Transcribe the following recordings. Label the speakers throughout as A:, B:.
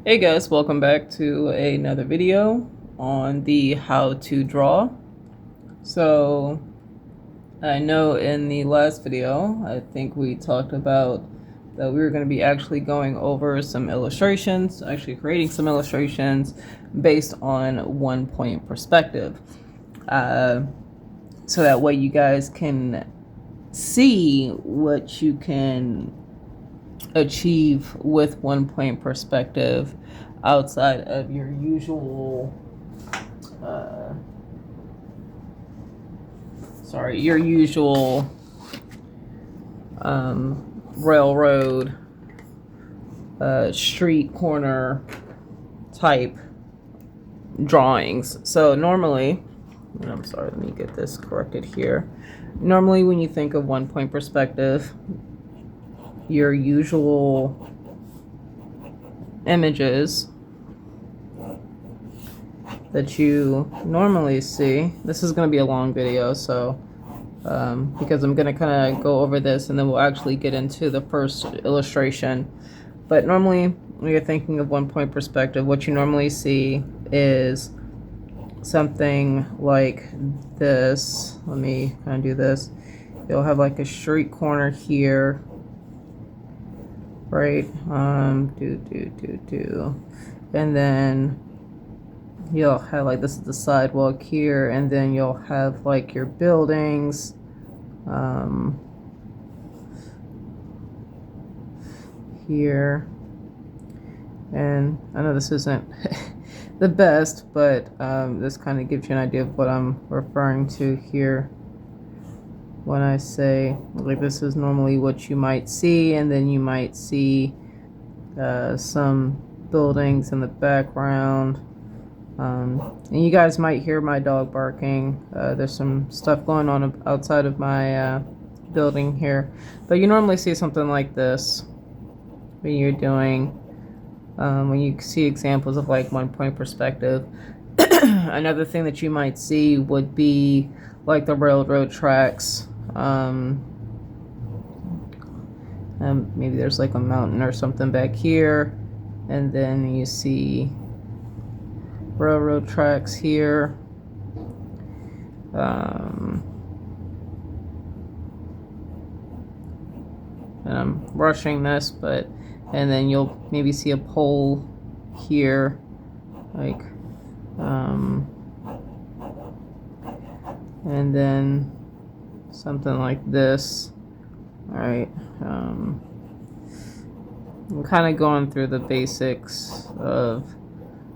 A: Hey guys, welcome back to another video on the how to draw. So I know in the last video, I think we talked about that we were going to be actually going over some illustrations, actually creating some illustrations based on 1 point perspective. Uh, so that way you guys can see what you can achieve with 1 point perspective outside of your usual uh, your usual railroad street corner type drawings. So normally, I'm sorry, let me get this corrected here. Normally when you think of 1 point perspective, your usual images that you normally see. This is going to be a long video, so because I'm going to kind of go over this and then we'll actually get into the first illustration. But normally, when you're thinking of 1 point perspective, what you normally see is something like this. Let me kind of do this. You'll have like a street corner here, right? And then you'll have like, this is the sidewalk here, and then you'll have like your buildings here. And I know this isn't the best, but this kind of gives you an idea of what I'm referring to here when I say, like, this is normally what you might see, and then you might see some buildings in the background. And you guys might hear my dog barking. There's some stuff going on outside of my building here. But you normally see something like this when you're doing, when you see examples of like 1 point perspective. Another thing that you might see would be like the railroad tracks. Maybe there's like a mountain or something back here. And then you see railroad tracks here. And I'm rushing this, but and then you'll maybe see a pole here, like and then something like this. All right. I'm kind of going through the basics of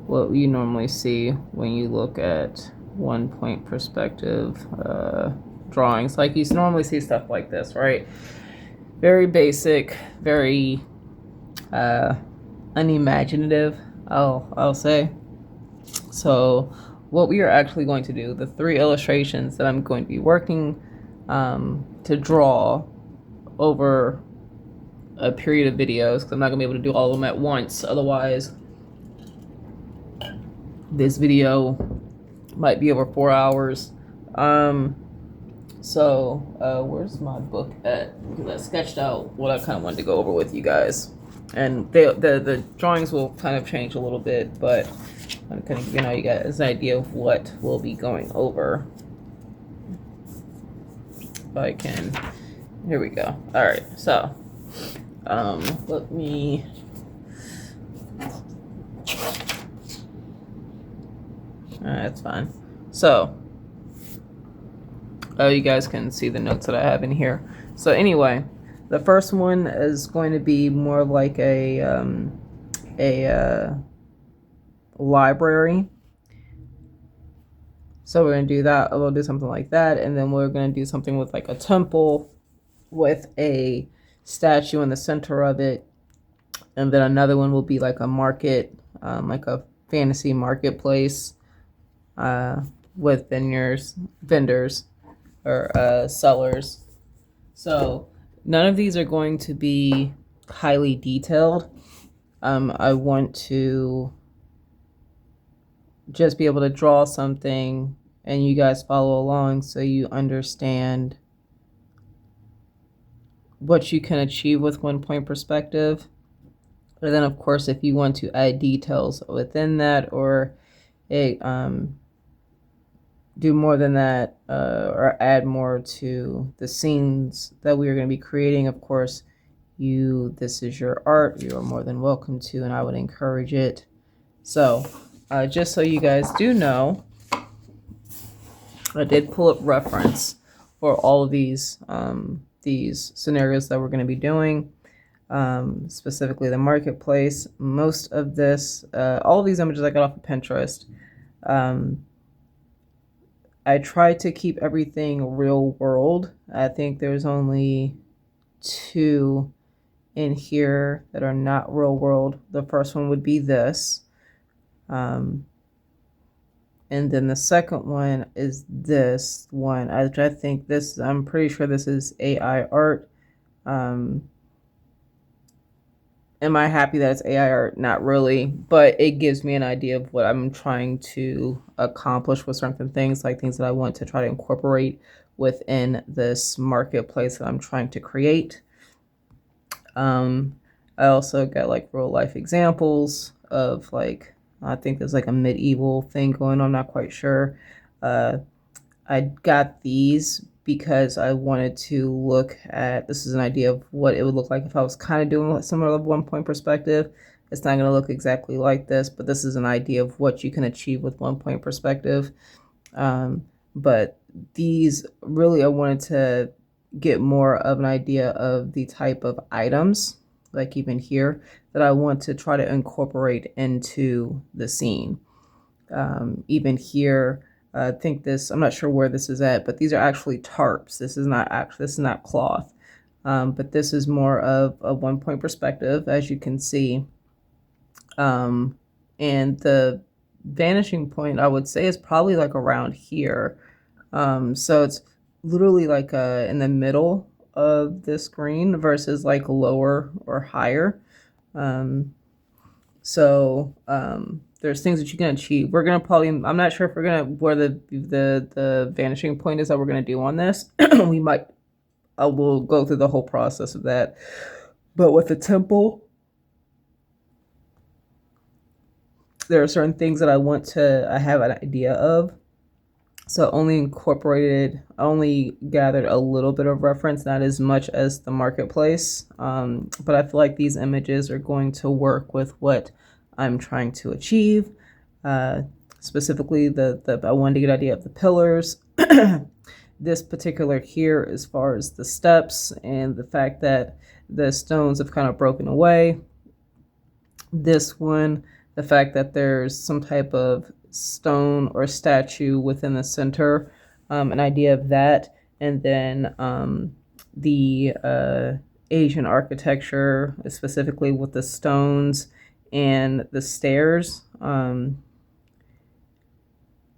A: what you normally see when you look at 1 point perspective drawings. Like, you normally see stuff like this, right? Very basic, very unimaginative, I'll say. So what we are actually going to do, the 3 illustrations that I'm going to be working to draw over a period of videos, because I'm not going to be able to do all of them at once, otherwise this video might be over 4 hours. Where's my book at? Because I sketched out what I kind of wanted to go over with you guys. And the drawings will kind of change a little bit, but I'm kind of giving you guys an idea of what we'll be going over. If I can, here we go. All right, so let me. That's fine. So, you guys can see the notes that I have in here. So anyway, the first one is going to be more like a library. So we're going to do that. We'll do something like that. And then we're going to do something with like a temple with a statue in the center of it. And then another one will be like a market, like a fantasy marketplace with vendors or sellers. So none of these are going to be highly detailed. I want to just be able to draw something and you guys follow along so you understand what you can achieve with 1 point perspective. And then of course, if you want to add details within that, or a do more than that, or add more to the scenes that we are going to be creating, of course, this is your art, you are more than welcome to, and I would encourage it. So just so you guys do know, I did pull up reference for all of these scenarios that we're going to be doing, specifically the marketplace. Most of this, all of these images I got off of Pinterest. I tried to keep everything real world. I think there's only 2 in here that are not real world. The first one would be this. And then the second one is this one. I think this, I'm pretty sure this is AI art. Am I happy that it's AI art? Not really, but it gives me an idea of what I'm trying to accomplish with certain things, like things that I want to try to incorporate within this marketplace that I'm trying to create. I also got like real life examples of, like, I think there's like a medieval thing going on, I'm not quite sure. I got these because I wanted to look at, this is an idea of what it would look like if I was kind of doing similar of 1-point perspective. It's not going to look exactly like this, but this is an idea of what you can achieve with 1-point perspective. But these really, I wanted to get more of an idea of the type of items, like even here, that I want to try to incorporate into the scene. Even here, I think this, I'm not sure where this is at, but these are actually tarps. This is not cloth. But this is more of a 1-point perspective, as you can see. And the vanishing point, I would say, is probably like around here. So it's literally like in the middle of the screen versus like lower or higher. There's things that you can achieve. We're gonna probably, I'm not sure if we're gonna, where the vanishing point is that we're gonna do on this. We might, we'll go through the whole process of that. But with the temple, there are certain things that I have an idea of. So only gathered a little bit of reference, not as much as the marketplace. But I feel like these images are going to work with what I'm trying to achieve. Specifically, I wanted to get an idea of the pillars. This particular here, as far as the steps and the fact that the stones have kind of broken away. This one, the fact that there's some type of stone or statue within the center, an idea of that. And then the Asian architecture, specifically with the stones and the stairs. I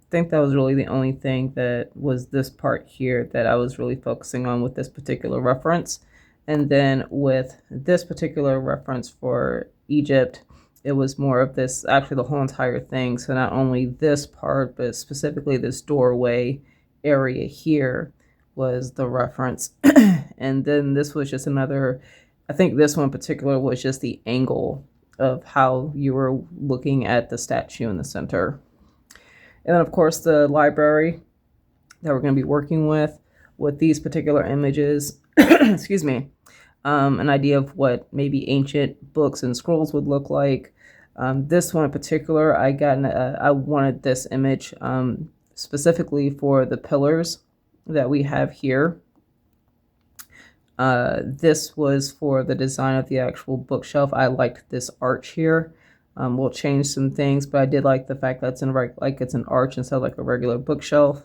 A: think that was really the only thing that was this part here that I was really focusing on with this particular reference. And then with this particular reference for Egypt, it was more of this, actually the whole entire thing. So not only this part, but specifically this doorway area here was the reference. And then this was just another, I think this one in particular was just the angle of how you were looking at the statue in the center. And then of course the library that we're going to be working with these particular images, excuse me, an idea of what maybe ancient books and scrolls would look like. This one in particular, I wanted this image specifically for the pillars that we have here. This was for the design of the actual bookshelf. I liked this arch here. We'll change some things, but I did like the fact that it's it's an arch instead of like a regular bookshelf.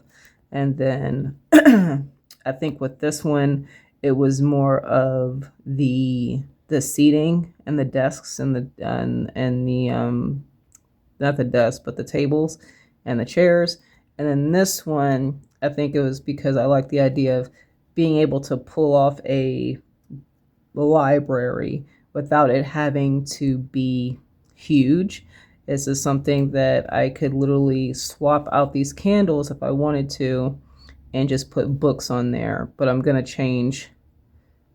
A: And then I think with this one, it was more of the seating and the desks and the not the desks, but the tables and the chairs. And then this one, I think it was because I like the idea of being able to pull off a library without it having to be huge. This is something that I could literally swap out these candles if I wanted to and just put books on there. But I'm going to change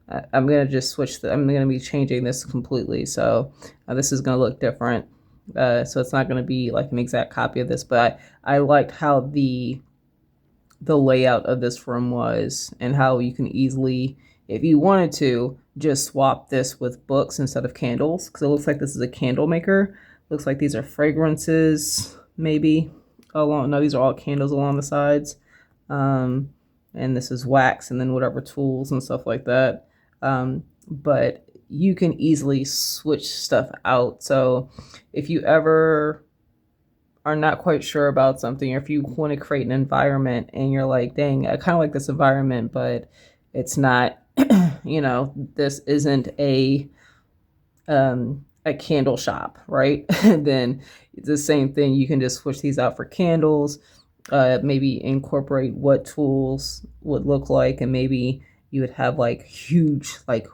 A: I'm going to just I'm going to be changing this completely. So this is going to look different. So it's not going to be like an exact copy of this, but I liked how the layout of this room was, and how you can easily, if you wanted to, just swap this with books instead of candles, because it looks like this is a candle maker. Looks like these are fragrances, maybe. Along, no, these are all candles along the sides. And this is wax, and then whatever tools and stuff like that. But you can easily switch stuff out. So if you ever are not quite sure about something, or if you want to create an environment and you're like, dang, I kind of like this environment, but it's not, this isn't a candle shop, right? Then it's the same thing. You can just switch these out for candles, maybe incorporate what tools would look like, and maybe you would have like huge, like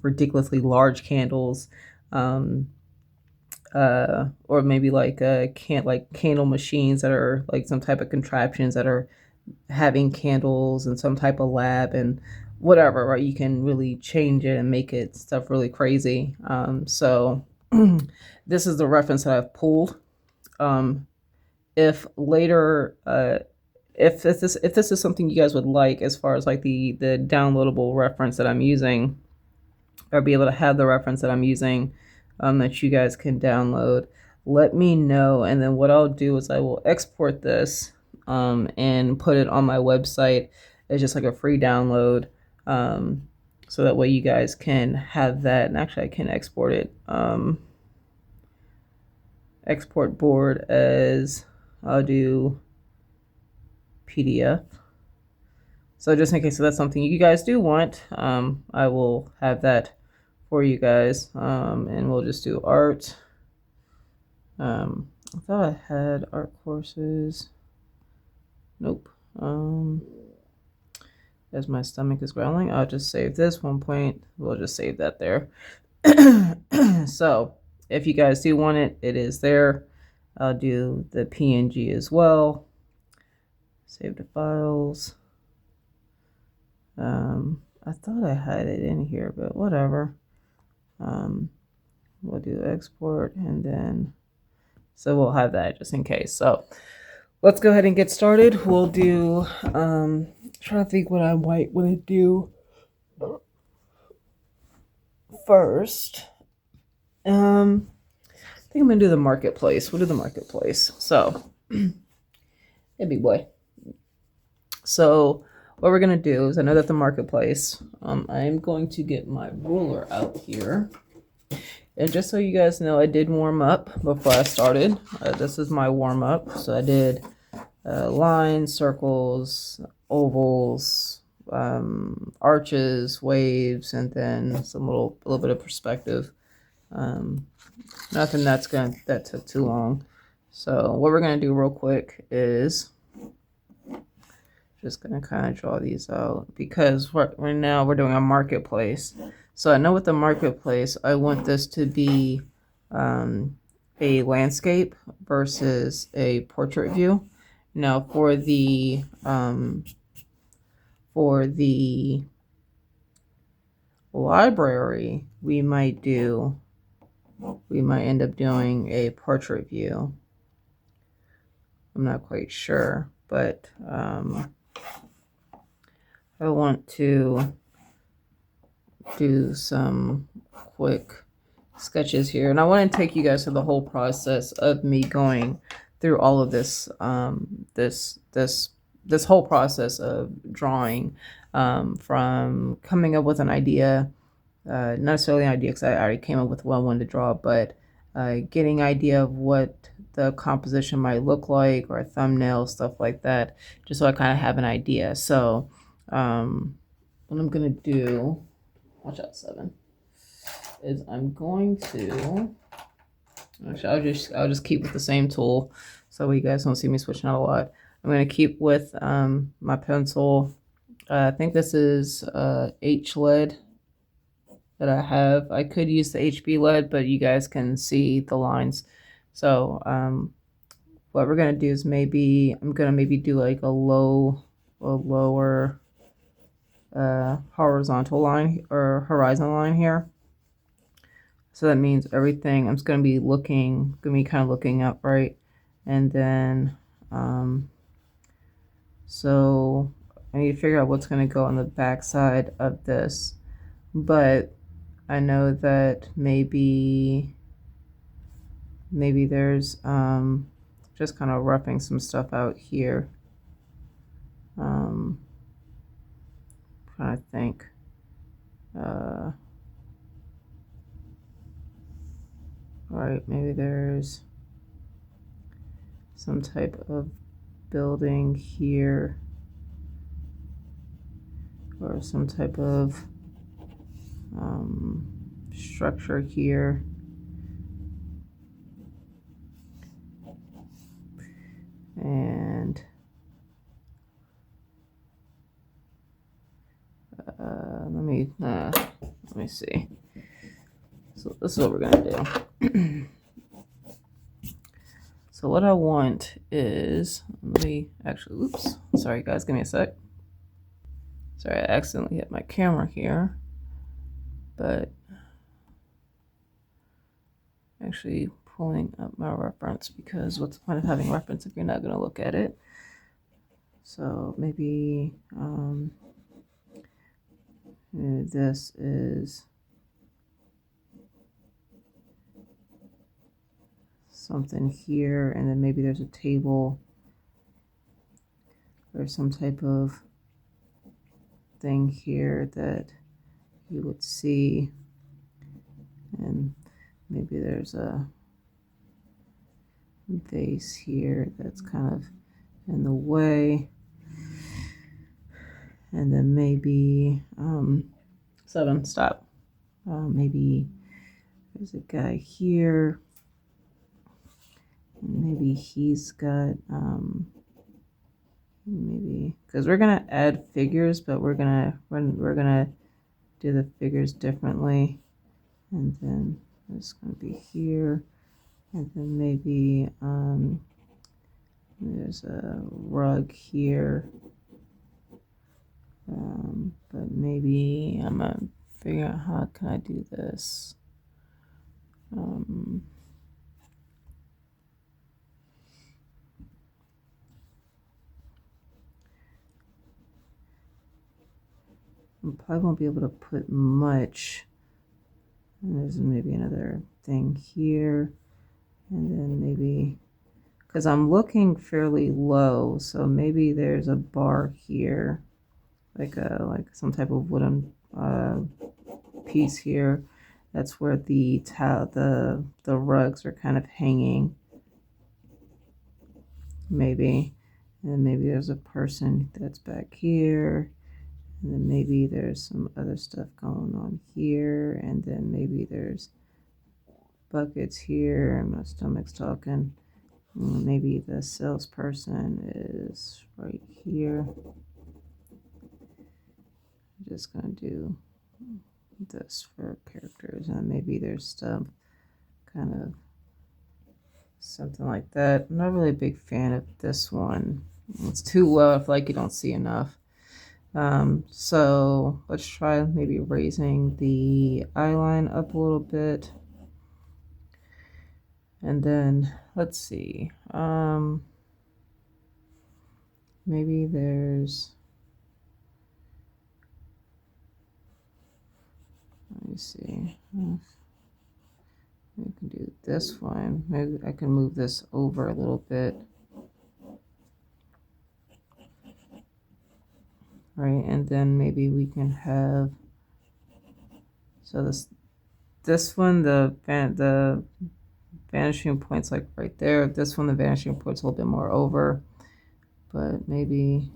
A: ridiculously large candles, or maybe like candle machines that are like some type of contraptions that are having candles in some type of lab and whatever, right? You can really change it and make it stuff really crazy. So this is the reference that I've pulled. If later, if this is something you guys would like, as far as like the downloadable reference that I'm using, or be able to have the reference that I'm using, that you guys can download, let me know. And then what I'll do is I will export this, and put it on my website as just like a free download, so that way you guys can have that. And actually I can export it, export board as, I'll do PDF. So just in case that's something you guys do want, I will have that for you guys. And we'll just do art. I thought I had art courses. Nope. As my stomach is growling, I'll just save this 1 point. We'll just save that there. So if you guys do want it, it is there. I'll do the PNG as well. Save the files. I thought I had it in here, but whatever. We'll do export, and then, so we'll have that just in case. So let's go ahead and get started. We'll do, trying to think what I might want to do first. I think I'm gonna do the marketplace. We'll do the marketplace. So, hey, big boy. So what we're gonna do is, I know that the marketplace, I'm going to get my ruler out here. And just so you guys know, I did warm up before I started. This is my warm up. So I did lines, circles, ovals, arches, waves, and then a little bit of perspective. Nothing that took too long. So what we're gonna do real quick is just gonna kind of draw these out, because right now we're doing a marketplace. So I know with the marketplace, I want this to be a landscape versus a portrait view. Now for the library, we might end up doing a portrait view. I'm not quite sure, but I want to do some quick sketches here, and I want to take you guys through the whole process of me going through all of this, this whole process of drawing, from coming up with an idea, not necessarily an idea because I already came up with what I wanted to draw, but getting idea of what the composition might look like, or a thumbnail, stuff like that, just so I kind of have an idea. So what I'm gonna do, watch out, 7, is I'm going to, actually I'll just keep with the same tool so you guys don't see me switching out a lot. I'm going to keep with my pencil. I think this is H lead that I have. I could use the HB lead, but you guys can see the lines. So what we're going to do is I'm going to maybe do like a lower horizontal line or horizon line here. So that means everything, I'm just going to be kind of looking up, right? And then, so I need to figure out what's going to go on the back side of this. But I know that maybe there's just kind of roughing some stuff out here. Trying to think. All right, maybe there's some type of building here, or some type of structure here. And let me see. So this is what we're gonna do. So what I want is, let me actually, oops, sorry guys, give me a sec. Sorry, I accidentally hit my camera here, but actually pulling up my reference, because what's the point of having reference if you're not gonna look at it? So maybe this is something here, and then maybe there's a table or some type of thing here that you would see, and maybe there's a vase here that's kind of in the way, and then maybe maybe there's a guy here, and maybe he's got maybe, because we're gonna add figures, but we're gonna do the figures differently. And then it's gonna be here, and then maybe there's a rug here, but maybe I'm gonna figure out how can I do this. I probably won't be able to put much. And there's maybe another thing here, and then maybe, because I'm looking fairly low, so maybe there's a bar here, like some type of wooden piece here. That's where the rugs are kind of hanging, maybe. And then maybe there's a person that's back here, and then maybe there's some other stuff going on here, and then maybe there's buckets here, and my stomach's talking. Maybe the salesperson is right here. I'm just gonna do this for characters, and maybe there's stuff kind of something like that. I'm not really a big fan of this one. It's too low. I feel like you don't see enough. So let's try maybe raising the eye line up a little bit. And then let's see. Maybe there's, let me see. We can do this one. Maybe I can move this over a little bit. Right, and then maybe we can have, so this one, the vanishing point's like right there. This one, the vanishing point's a little bit more over, but maybe,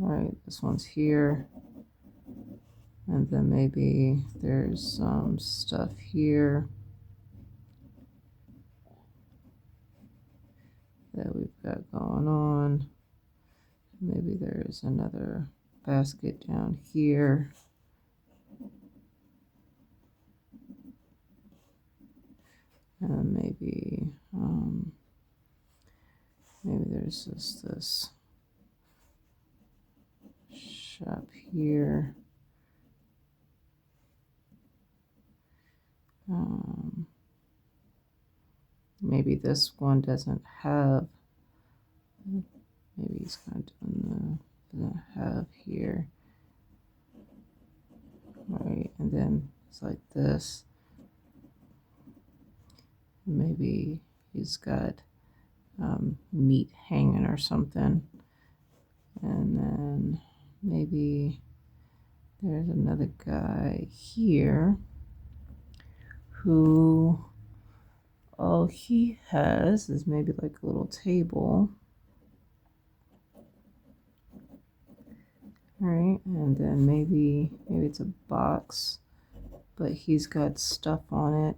A: all right, this one's here, and then maybe there's some stuff here that we've got going on. Maybe there's another basket down here. And maybe Maybe there's just this shop here. Maybe this one doesn't have, maybe he's kind of doing the, doesn't have here. Right, and then it's like this. Maybe he's got meat hanging or something. And then maybe there's another guy here who all he has is maybe like a little table. All right, and then maybe it's a box, but he's got stuff on it.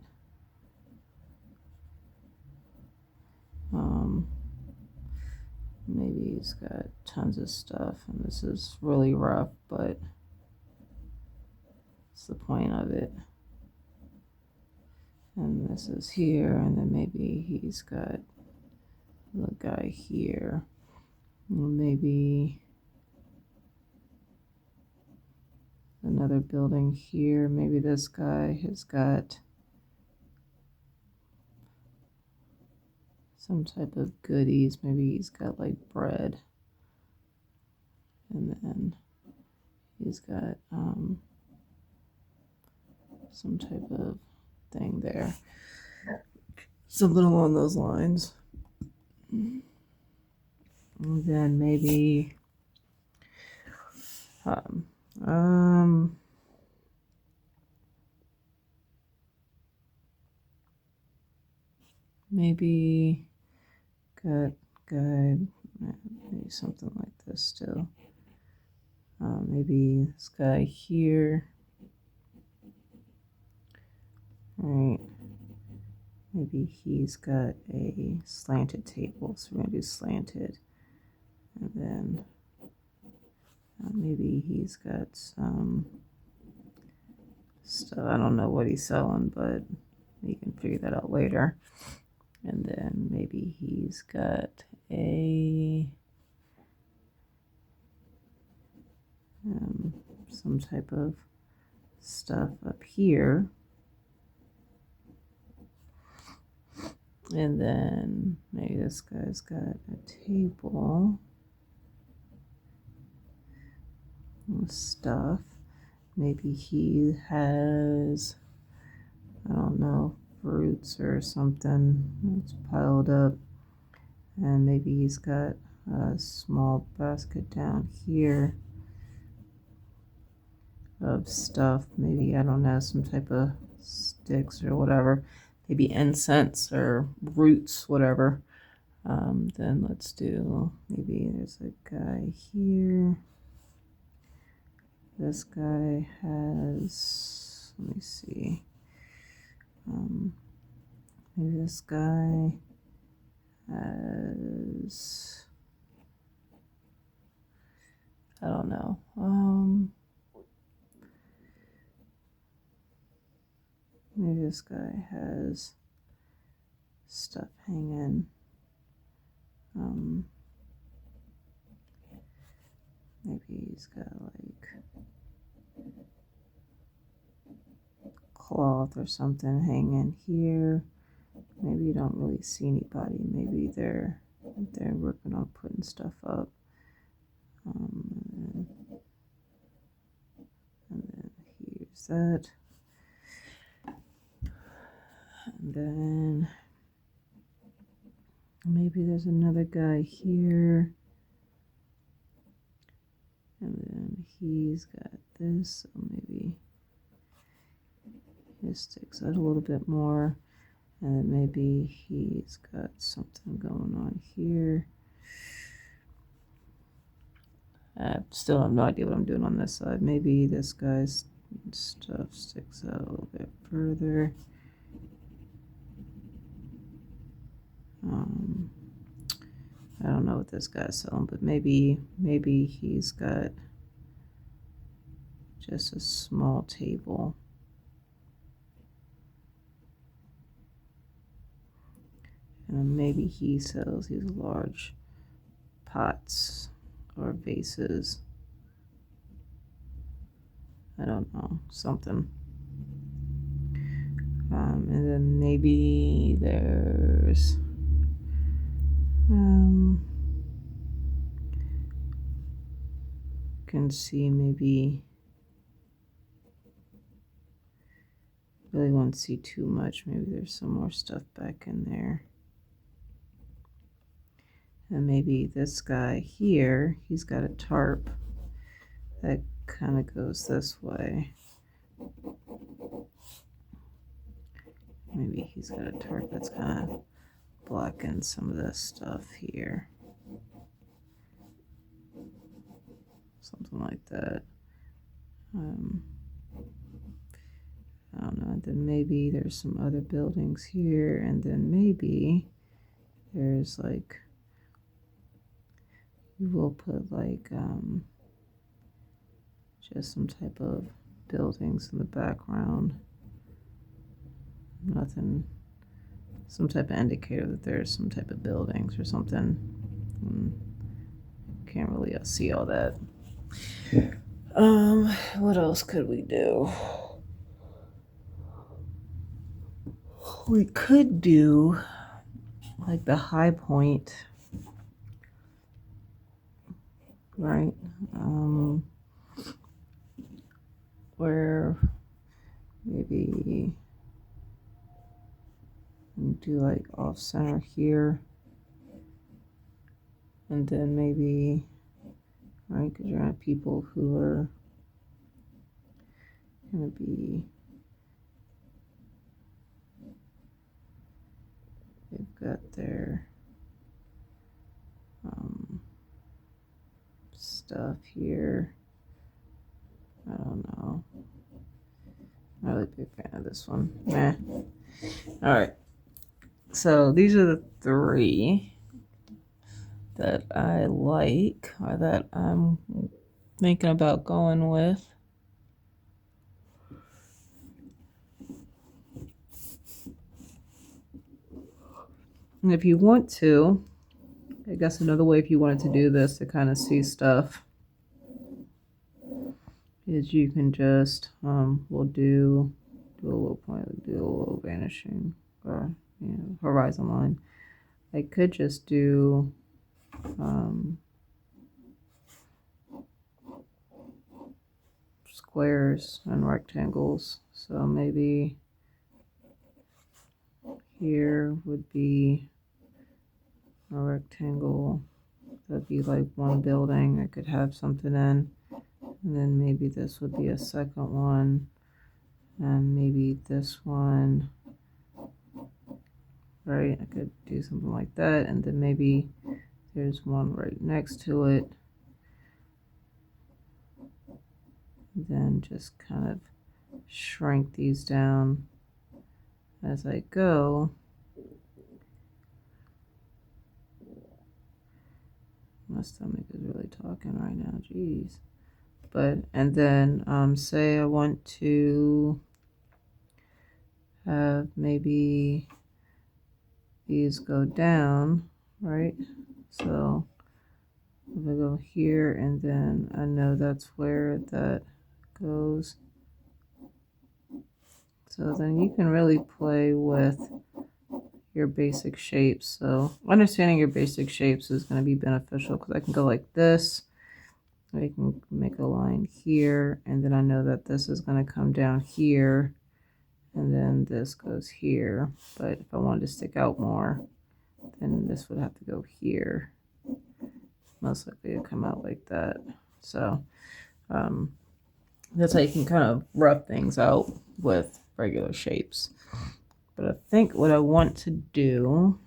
A: Maybe he's got tons of stuff, and this is really rough, but it's the point of it. And this is here, and then maybe he's got the guy here. Maybe another building here. Maybe this guy has got some type of goodies. Maybe he's got like bread. And then he's got some type of thing there. Something along those lines. And then maybe maybe got guy, maybe something like this still. Maybe this guy here. Right. Maybe he's got a slanted table, so we're going to do slanted. And then maybe he's got some stuff. I don't know what he's selling, but we can figure that out later. And then maybe he's got a some type of stuff up here. And then maybe this guy's got a table with stuff. Maybe he has, I don't know, fruits or something that's piled up. And maybe he's got a small basket down here of stuff. Maybe, I don't know, some type of sticks or whatever. Maybe incense or roots, whatever. Then let's do, maybe there's a guy here. This guy has, let me see. Maybe this guy has, I don't know. Maybe this guy has stuff hanging. Maybe he's got like cloth or something hanging here. Maybe you don't really see anybody. Maybe they're working on putting stuff up. And then here's that. And then maybe there's another guy here. And then he's got this, so maybe it sticks out a little bit more. And then maybe he's got something going on here. I still have no idea what I'm doing on this side. Maybe this guy's stuff sticks out a little bit further. I don't know what this guy's selling, but maybe he's got just a small table. And maybe he sells these large pots or vases. I don't know, something. And then maybe there's can see maybe really won't see too much. Maybe there's some more stuff back in there. And maybe this guy here, he's got a tarp that kind of goes this way. Maybe he's got a tarp that's kind of blocking some of this stuff here. Something like that. I don't know. And then maybe there's some other buildings here, and then maybe there's like, we will put like just some type of buildings in the background. Nothing, some type of indicator that there's some type of buildings or something. Can't really see all that. What else could we do? We could do like the high point, right? Where maybe do like off center here, and then maybe, right, because you're gonna have people who are gonna be, they've got their stuff here. I don't know. I'm not really a big fan of this one. Nah. All right. So these are the three that I like, or that I'm thinking about going with. And if you want to, I guess another way if you wanted to do this to kind of see stuff is you can just, we'll do a little point, do a little vanishing, or, horizon line. I could just do, squares and rectangles. So maybe here would be a rectangle. That'd be like one building I could have something in. And then maybe this would be a second one. And maybe this one. Right, I could do something like that. And then maybe there's one right next to it. Then just kind of shrink these down as I go. My stomach is really talking right now, jeez. But, and then say I want to have maybe these go down, right? So if I go here, and then I know that's where that goes. So then you can really play with your basic shapes. So understanding your basic shapes is going to be beneficial, because I can go like this. I can make a line here, and then I know that this is going to come down here, and then this goes here. But if I wanted to stick out more, then this would have to go here. Most likely it'll come out like that. So that's how you can kind of rough things out with regular shapes. But I think what I want to do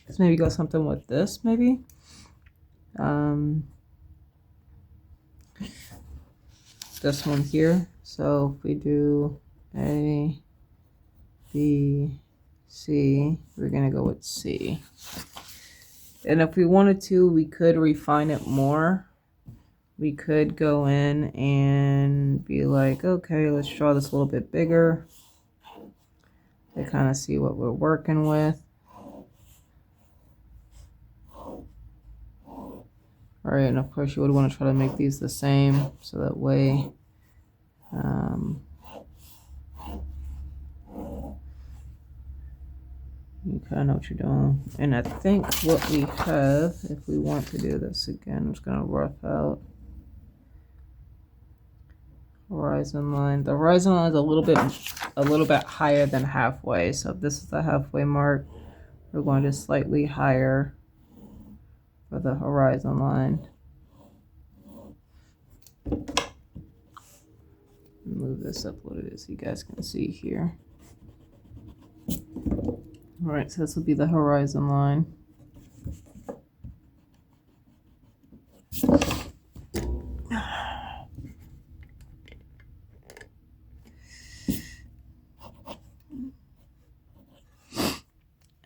A: is maybe go something with this, maybe. This one here. So if we do A, B, C, we're gonna go with C. And if we wanted to, we could refine it more. we could go in and be like, okay, let's draw this a little bit bigger to kind of see what we're working with. All right, and of course you would want to try to make these the same so that way you kind of know what you're doing. And I think what we have, if we want to do this again, I'm just going to rough out horizon line. The horizon line is a little bit higher than halfway. So if this is the halfway mark, we're going to slightly higher for the horizon line. Move this up a little bit so you guys can see here. All right, so this will be the horizon line.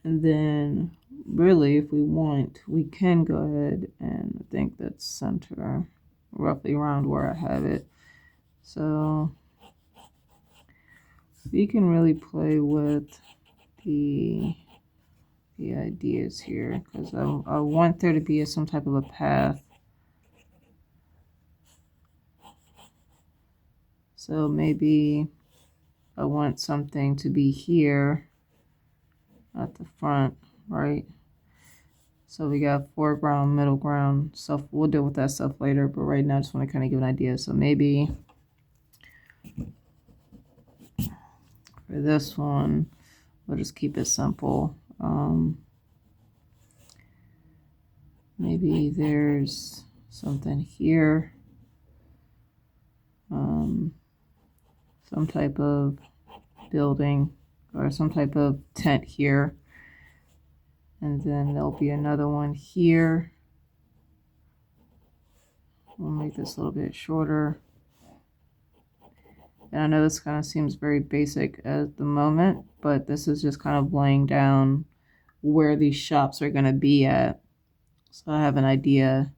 A: And then really, if we want, we can go ahead and I think that's center roughly around where I have it. So we can really play with the ideas here because I want there to be some type of a path. So maybe I want something to be here at the front, right? So we got foreground, middle ground, stuff. We'll deal with that stuff later, but right now I just want to kind of give an idea. So maybe for this one, we'll just keep it simple. Maybe there's something here, some type of building or some type of tent here, and then there'll be another one here. We'll make this a little bit shorter. And I know this kind of seems very basic at the moment, but this is just kind of laying down where these shops are going to be at. So I have an idea.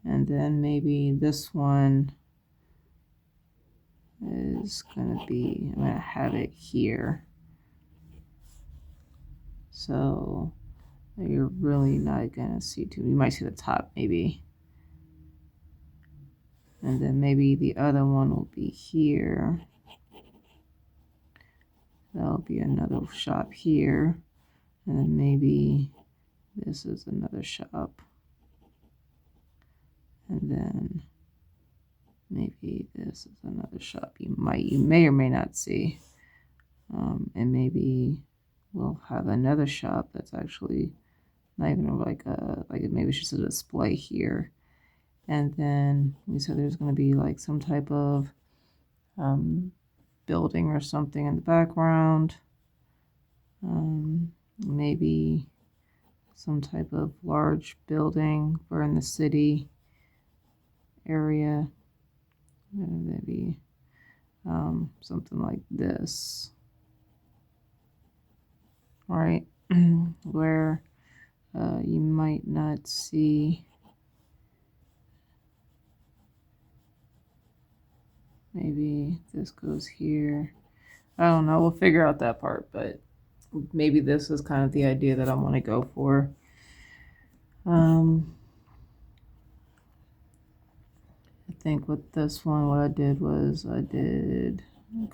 A: And then maybe this one is going to be, I'm going to have it here. So you're really not going to see too, you might see the top maybe. And then maybe the other one will be here. That'll be another shop here. And then maybe this is another shop. And then maybe this is another shop you may or may not see. And maybe we'll have another shop that's actually not even like maybe it's just a display here. And then we said there's going to be like some type of building or something in the background. Maybe some type of large building or in the city area. Maybe something like this. All right, where you might not see. Maybe this goes here. I don't know. We'll figure out that part, but maybe this is kind of the idea that I want to go for. I think with this one, what I did was I did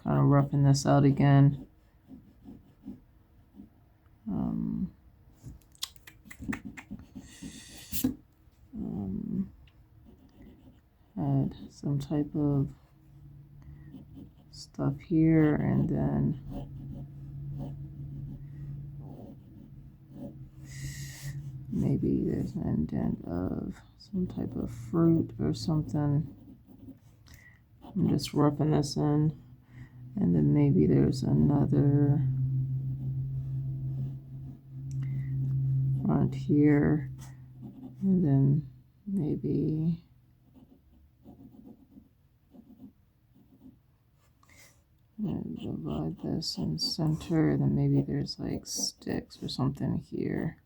A: kind of roughing this out again. Had some type of stuff here, and then maybe there's an indent of some type of fruit or something. I'm just roughing this in, and then maybe there's another front here, and then maybe divide this in center, and then maybe there's like sticks or something here.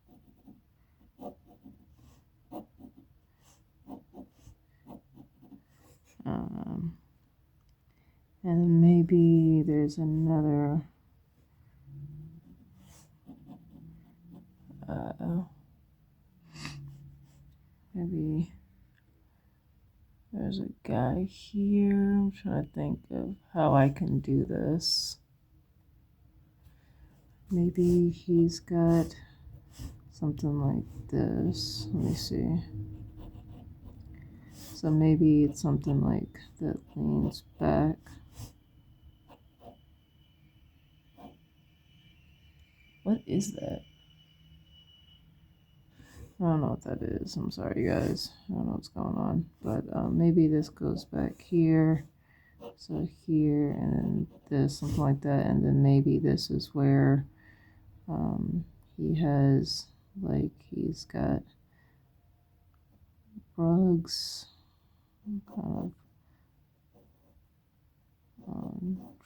A: And maybe there's another maybe there's a guy here. I'm trying to think of how I can do this. Maybe he's got something like this. Let me see. So maybe it's something like that leans back. What is that? I don't know what that is. I'm sorry, you guys. I don't know what's going on. But maybe this goes back here. So here, and then this, something like that. And then maybe this is where he has, like, he's got rugs kind of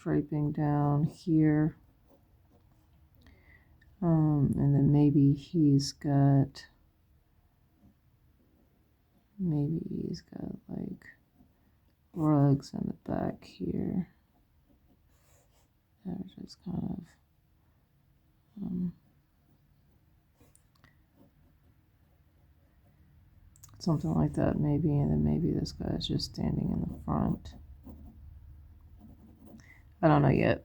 A: draping down here. And then maybe he's got like rugs in the back here. They're just kind of something like that maybe, and then maybe this guy's just standing in the front. I don't know yet.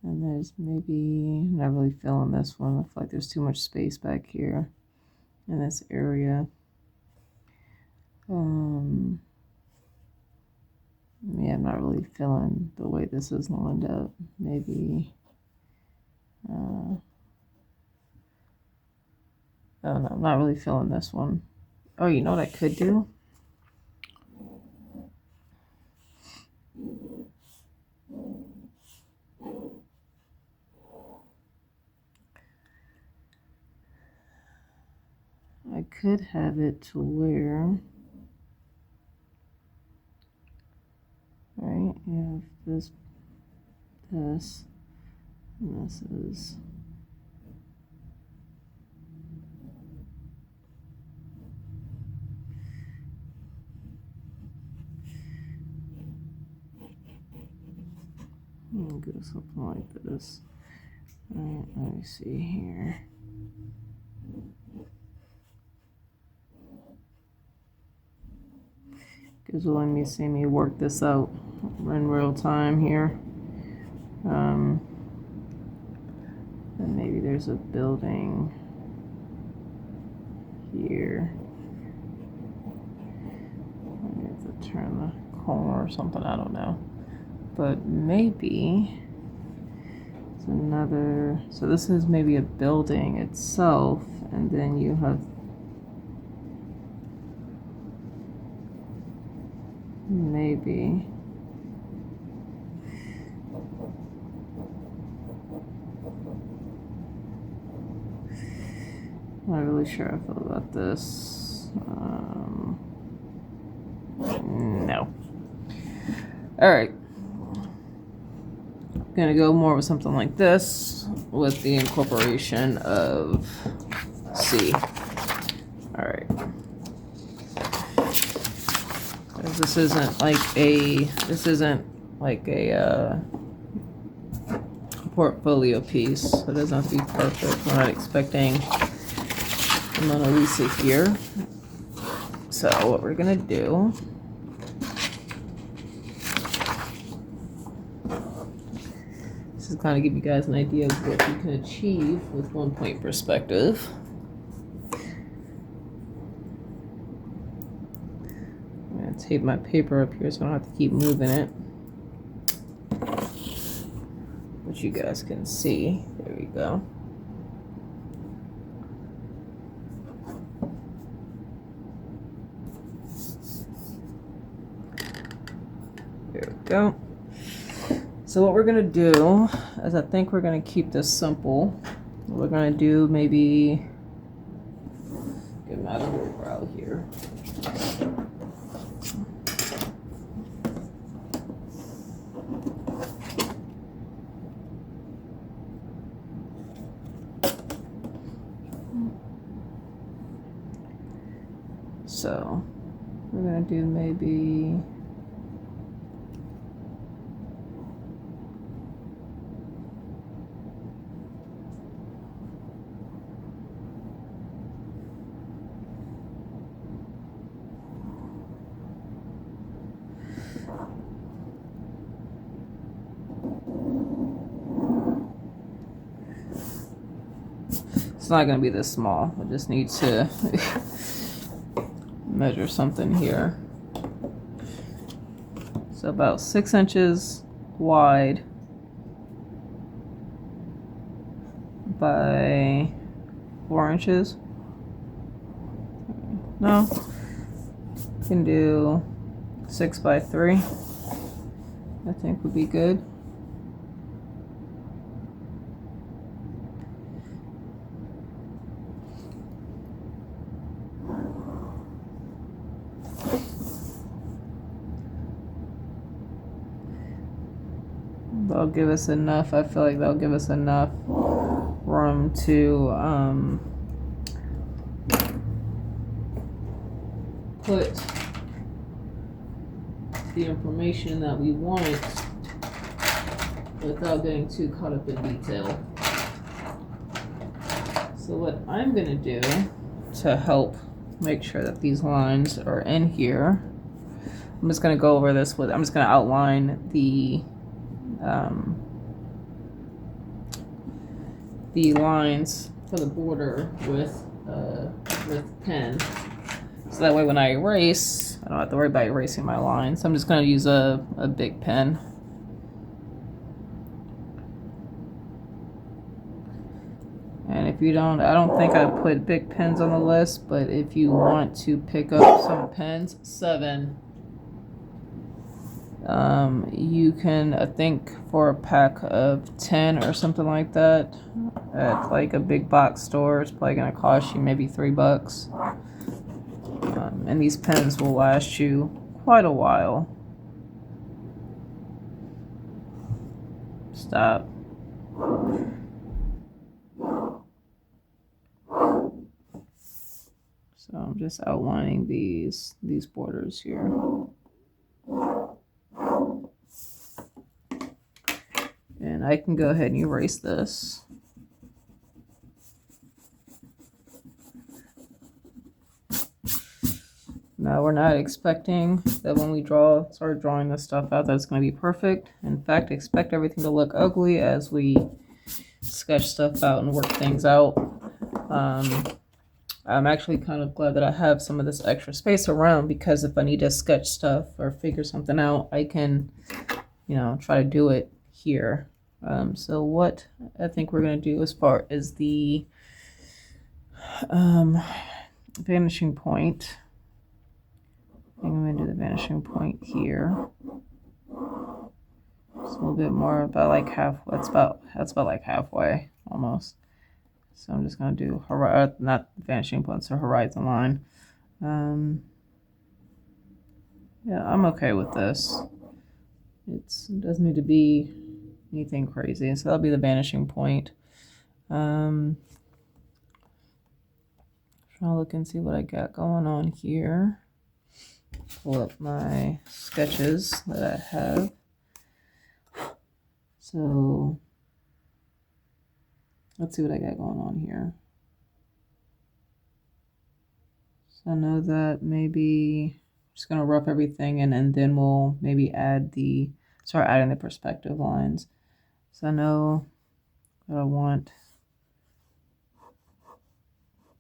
A: And there's maybe, I'm not really feeling this one. I feel like there's too much space back here in this area. Yeah, I'm not really feeling the way this is lined up. Maybe, I don't know, I'm not really feeling this one. Oh, you know what I could do? I could have it to where, right, you have this, and this is, I'll go something like this. All right, let me see here. Because will let me see me work this out in real time here. And maybe there's a building here. I have to turn the corner or something, I don't know. But maybe it's another, so this is maybe a building itself, and then you have maybe I'm not really sure how I feel about this. No. All right. Gonna go more with something like this with the incorporation of C. All right. This isn't like a portfolio piece. So it doesn't have to be perfect. We're not expecting the Mona Lisa here. So what we're gonna do, this is kind of give you guys an idea of what you can achieve with 1 point perspective. I'm gonna tape my paper up here so I don't have to keep moving it, which you guys can see. There we go. There we go. So what we're gonna do is I think we're gonna keep this simple. We're gonna do maybe get my other brow here. So we're gonna do maybe it's not gonna be this small. I just need to measure something here. So about 6 inches wide by 4 inches. No, can do 6 by 3. I think would be good. That'll give us enough. I feel like that'll give us enough room to put the information that we want without getting too caught up in detail. So what I'm gonna do to help make sure that these lines are in here, I'm just gonna go over this with, I'm just gonna outline the lines for the border with pen. So that way when I erase, I don't have to worry about erasing my lines. I'm just gonna use a big pen. And if you don't, I don't think I put big pens on the list, but if you want to pick up some pens, 7. You can, I think for a pack of 10 or something like that at like a big box store, it's probably gonna cost you maybe $3. And these pens will last you quite a while. Stop. So I'm just outlining these borders here. And I can go ahead and erase this. Now we're not expecting that when we start drawing this stuff out that it's going to be perfect. In fact, expect everything to look ugly as we sketch stuff out and work things out. I'm actually kind of glad that I have some of this extra space around, because if I need to sketch stuff or figure something out, I can, try to do it here. So what I think we're going to do as far as the vanishing point, I think I'm going to do the vanishing point here. It's a little bit more, about like half. That's about like halfway almost. So I'm just going to do not vanishing point, so horizon line. Yeah, I'm okay with this. It doesn't need to be anything crazy. So that'll be the vanishing point. Trying to look and see what I got going on here. Pull up my sketches that I have. So let's see what I got going on here. So I know that maybe I'm just going to rough everything in, and then we'll maybe start adding the perspective lines. So I know that I want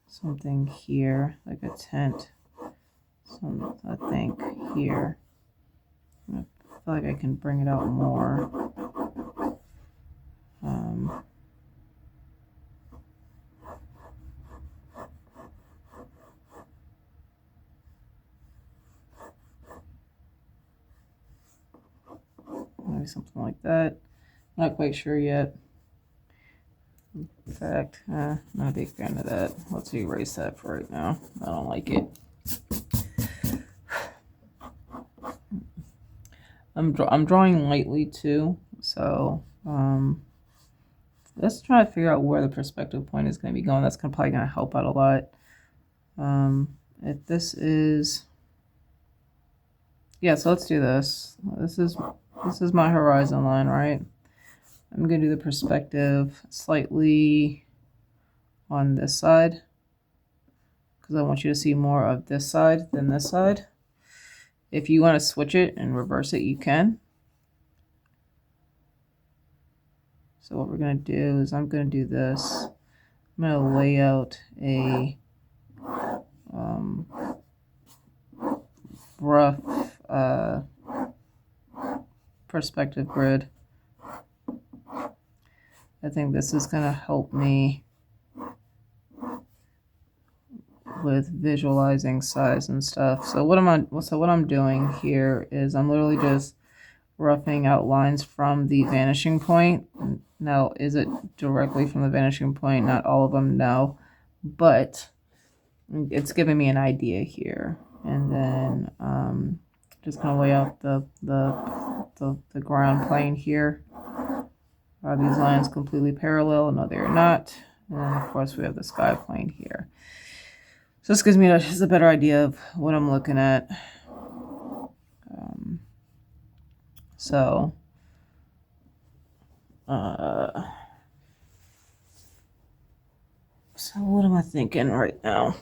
A: something here, like a tent. So I think here. I feel like I can bring it out more. Maybe something like that. Not quite sure yet. In fact, not a big fan of that. Let's erase that for right now. I don't like it. I'm drawing lightly too, so let's try to figure out where the perspective point is going to be going. That's probably going to help out a lot. If this is yeah, so let's do this. This is my horizon line, right? I'm going to do the perspective slightly on this side because I want you to see more of this side than this side. If you want to switch it and reverse it, you can. So what we're going to do is I'm going to do this. I'm going to lay out a rough perspective grid. I think this is going to help me with visualizing size and stuff. So what I'm doing here is I'm literally just roughing out lines from the vanishing point. Now, is it directly from the vanishing point? Not all of them, no, but it's giving me an idea here. And then just gonna lay out the ground plane here. Are these lines completely parallel? No, they're not. And then of course we have the sky plane here. So this gives me just a better idea of what I'm looking at. So what am I thinking right now?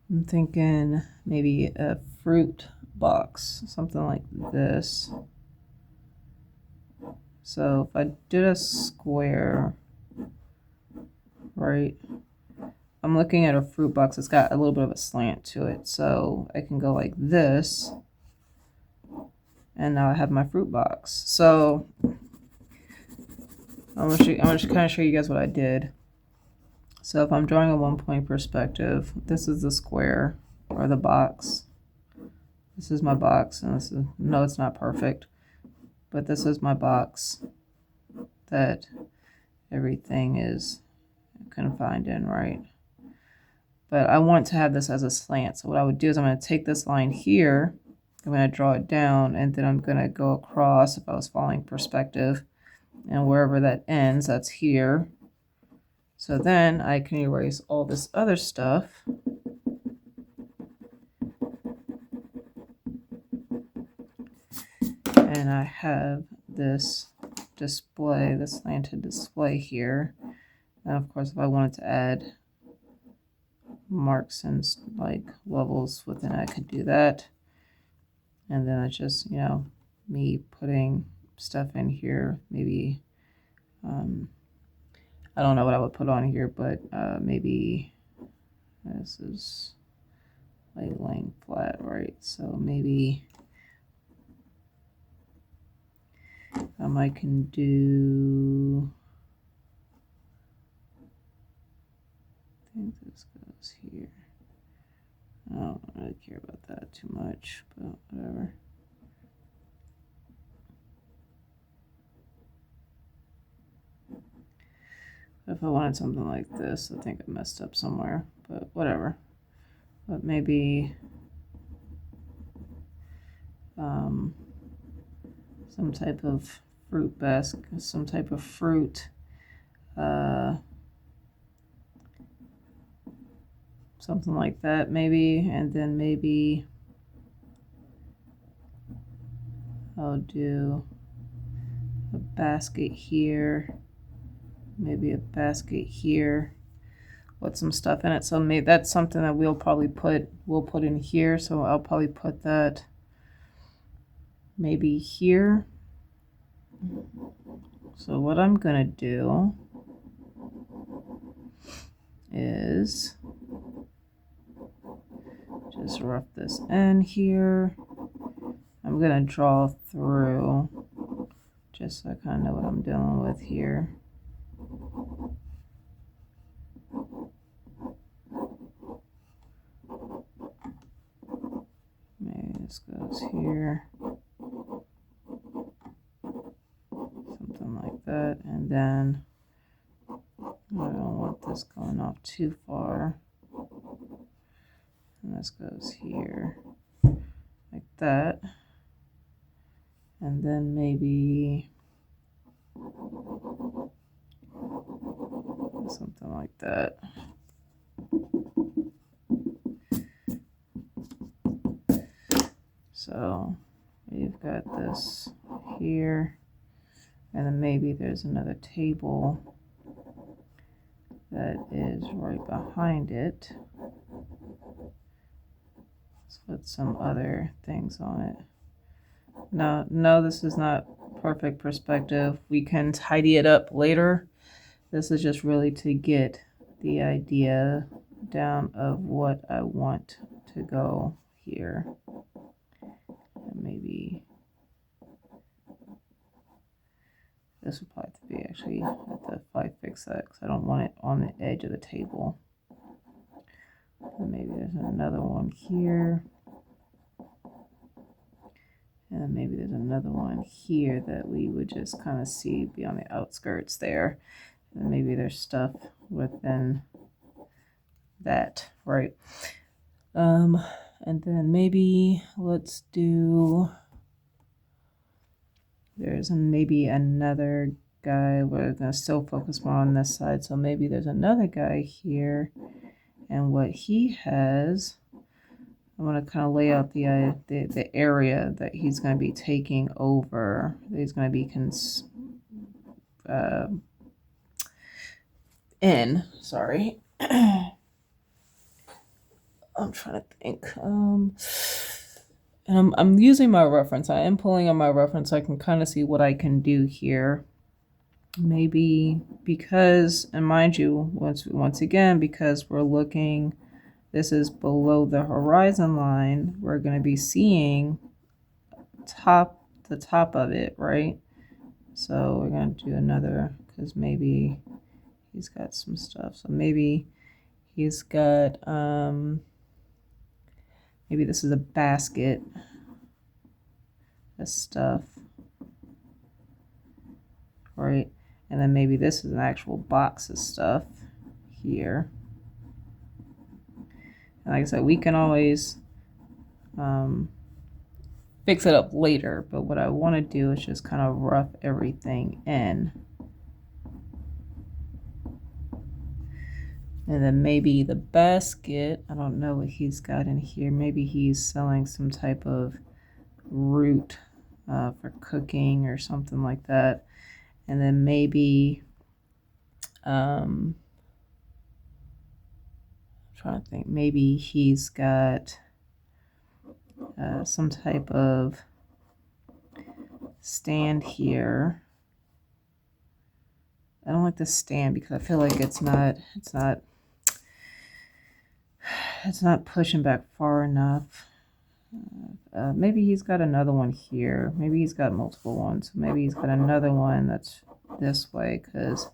A: I'm thinking maybe a fruit box, something like this. So if I did a square, right, I'm looking at a fruit box that's got a little bit of a slant to it. So I can go like this, and now I have my fruit box. So I'm gonna kind of show you guys what I did. So if I'm drawing a 1-point perspective, this is the square or the box. This is my box, and this is, no, it's not perfect, but this is my box that everything is confined in, right? But I want to have this as a slant. So what I would do is I'm going to take this line here, I'm going to draw it down, and then I'm going to go across if I was following perspective, and wherever that ends, that's here. So then I can erase all this other stuff. And I have this display, this slanted display here. And of course, if I wanted to add marks and like levels within it, I could do that. And then it's just, you know, me putting stuff in here. Maybe, I don't know what I would put on here, but maybe this is like laying flat, right? So maybe I can do, I think this goes here. I don't really care about that too much, but whatever. If I wanted something like this, I think I messed up somewhere, but whatever. But maybe some type of fruit basket, some type of fruit, something like that maybe, and then maybe I'll do a basket here, maybe a basket here with some stuff in it. So maybe that's something that we'll put in here. So I'll probably put that maybe here. So what I'm gonna do is just rough this in here. I'm gonna draw through just so I kind of know what I'm dealing with here. Maybe this goes here. Something like that. And then I don't want this going off too far. And this goes here like that. And then maybe something like that. So we've got this here, and then maybe there's another table that is right behind it. Let's put some other things on it. No, this is not perfect perspective. We can tidy it up later. This is just really to get the idea down of what I want to go here. And maybe this would probably have to be actually at the 5 fix that because I don't want it on the edge of the table. And maybe there's another one here. And then maybe there's another one here that we would just kind of see be on the outskirts there. And maybe there's stuff within that, right? And then maybe let's do, there's maybe another guy. We're going to still focus more on this side. So maybe there's another guy here. And what he has, I want to kind of lay out the area that he's going to be taking over. That he's going to be in. Sorry. I'm trying to think. And I'm using my reference. I am pulling on my reference so I can kind of see what I can do here. Maybe because, and mind you, once again, because we're looking, this is below the horizon line, we're going to be seeing the top of it, right? So we're going to do another, because maybe he's got some stuff. So maybe he's got, maybe this is a basket of stuff, right? And then maybe this is an actual box of stuff here. And like I said, we can always fix it up later, but what I want to do is just kind of rough everything in. And then maybe the basket, I don't know what he's got in here. Maybe he's selling some type of root for cooking or something like that. And then maybe, I'm trying to think, maybe he's got some type of stand here. I don't like the stand because I feel like it's not pushing back far enough. Maybe he's got another one here. Maybe he's got multiple ones. Maybe he's got another one that's this way because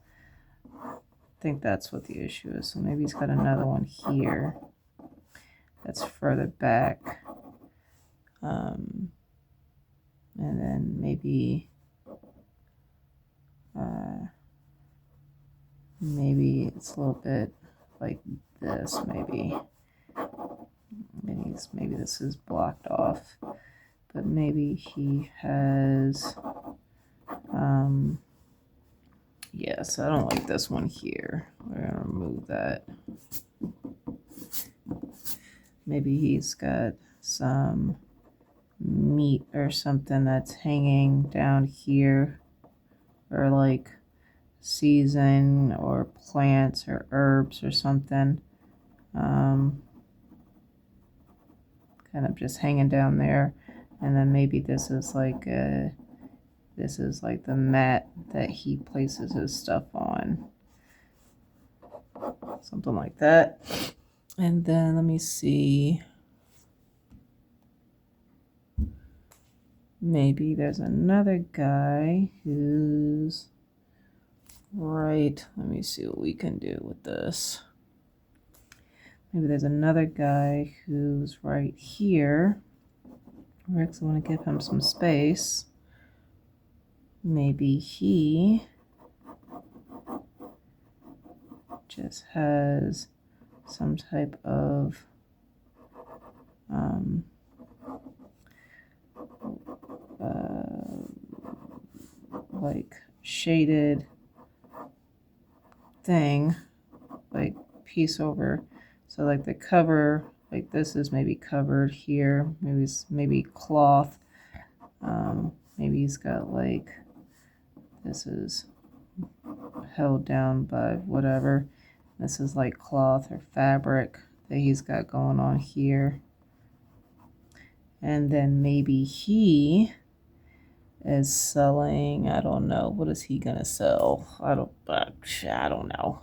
A: I think that's what the issue is. So maybe he's got another one here that's further back. And then maybe maybe it's a little bit like this, maybe this is blocked off, but maybe he has, yes, I don't like this one here. We're gonna remove that. Maybe he's got some meat or something that's hanging down here, or like season or plants or herbs or something, kind of just hanging down there. And then maybe this is like the mat that he places his stuff on, something like that. And then let me see, maybe there's another guy who's right. Let me see what we can do with this. Maybe there's another guy who's right here. I actually want to give him some space. Maybe he just has some type of like shaded thing, like piece over. So like the cover like this is maybe covered here, maybe cloth. Maybe he's got like, this is held down by whatever. This is like cloth or fabric that he's got going on here. And then maybe he is selling, I don't know, what is he gonna sell? I don't know.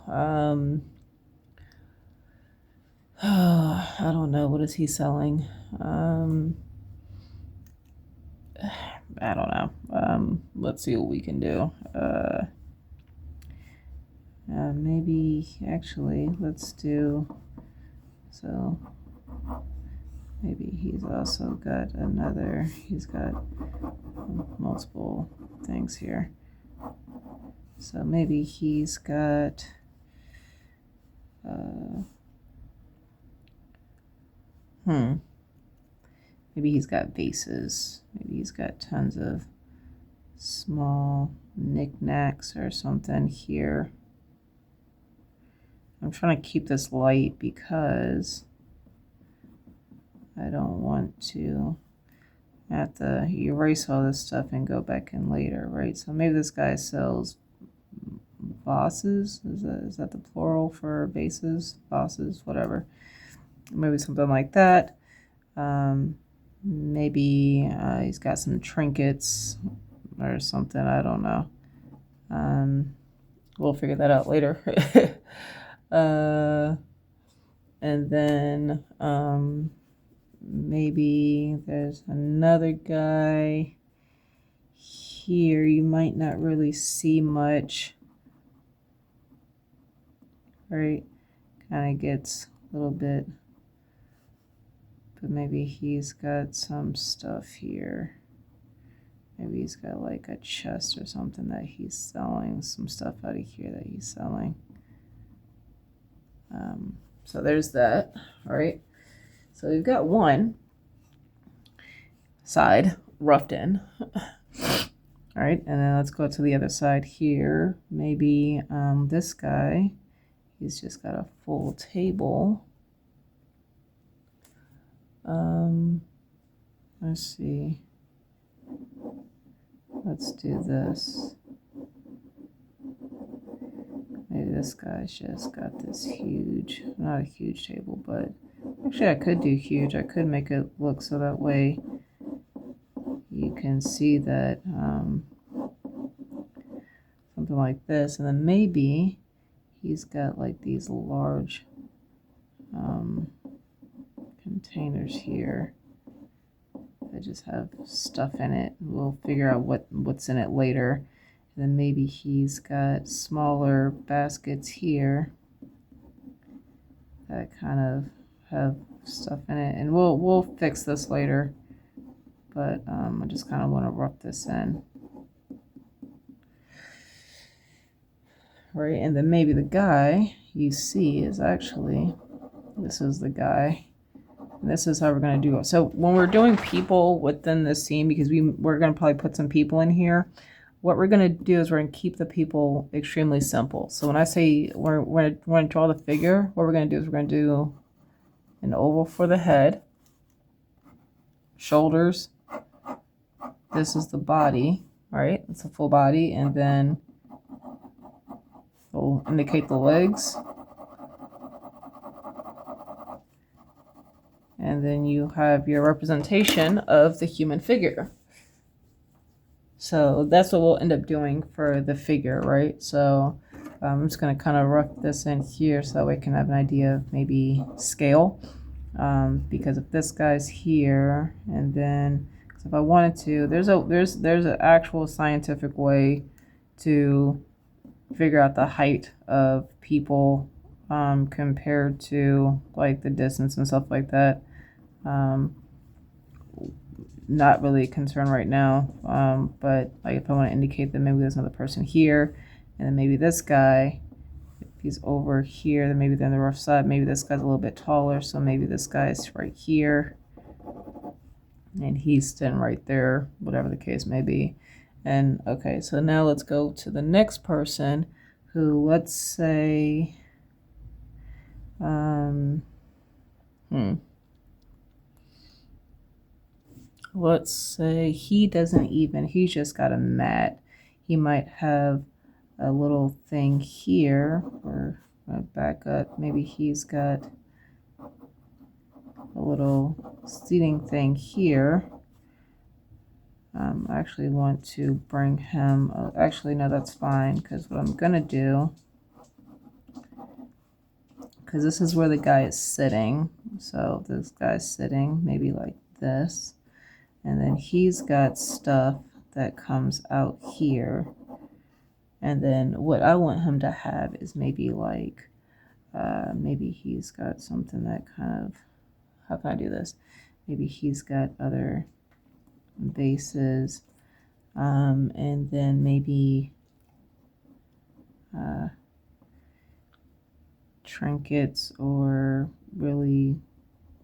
A: I don't know, what is he selling? I don't know. Let's see what we can do. Maybe actually let's do, so maybe he's also got he's got multiple things here. So maybe he's got maybe he's got vases. Maybe he's got tons of small knickknacks or something here. I'm trying to keep this light because I don't want to have to erase all this stuff and go back in later, right? So maybe this guy sells vases. Is that the plural for vases? Vases, whatever. Maybe something like that. Maybe he's got some trinkets or something. I don't know. We'll figure that out later. And then maybe there's another guy here. You might not really see much, right? Kind of gets a little bit, but maybe he's got some stuff here. Maybe he's got like a chest or something that he's selling, some stuff out of here that he's selling. So there's that, all right? So we've got one side roughed in. All right, and then let's go to the other side here. Maybe this guy, he's just got a full table. Let's see. Let's do this. Maybe this guy's just got this huge, not a huge table, but actually I could do huge. I could make it look so that way you can see that something like this. And then maybe he's got like these large containers here that just have stuff in it. We'll figure out what's in it later. And then maybe he's got smaller baskets here that kind of have stuff in it. And we'll fix this later. But I just kind of want to rough this in. Right, and then maybe the guy you see is actually, this is the guy. And this is how we're going to do it. So when we're doing people within this scene, because we're going to probably put some people in here, what we're going to do is we're going to keep the people extremely simple. So when I say we're going to draw the figure, what we're going to do is we're going to do an oval for the head, shoulders. This is the body, right? It's a full body. And then we'll indicate the legs. And then you have your representation of the human figure. So that's what we'll end up doing for the figure, right? So I'm just going to kind of rough this in here so that way I can have an idea of maybe scale. Because if this guy's here, and then if I wanted to, there's an actual scientific way to figure out the height of people compared to like the distance and stuff like that. Not really concerned right now, but like if I want to indicate that maybe there's another person here, and then maybe this guy, if he's over here, then maybe they're on the rough side. Maybe this guy's a little bit taller, so maybe this guy's right here, and he's standing right there, whatever the case may be. And okay, so now let's go to the next person, who, let's say, let's say he doesn't even, he's just got a mat. He might have a little thing here, or back up. Maybe he's got a little seating thing here. I actually want to bring him, actually, no, that's fine, because what I'm going to do, because this is where the guy is sitting. So this guy's sitting maybe like this. And then he's got stuff that comes out here. And then what I want him to have is maybe like, maybe he's got something that kind of, how can I do this? Maybe he's got other vases. And then maybe trinkets or really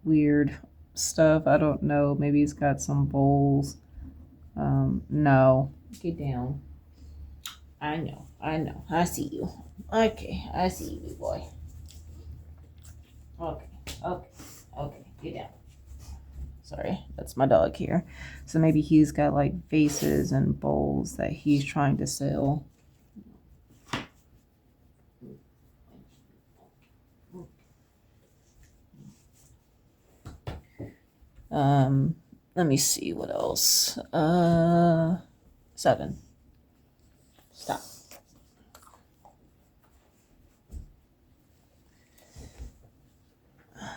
A: weird stuff. I don't know. Maybe he's got some bowls. No. Get down. I know. I see you. Okay, I see you, big boy. Okay. Get down. Sorry, that's my dog here. So maybe he's got like vases and bowls that he's trying to sell. Let me see what else. 7. Stop.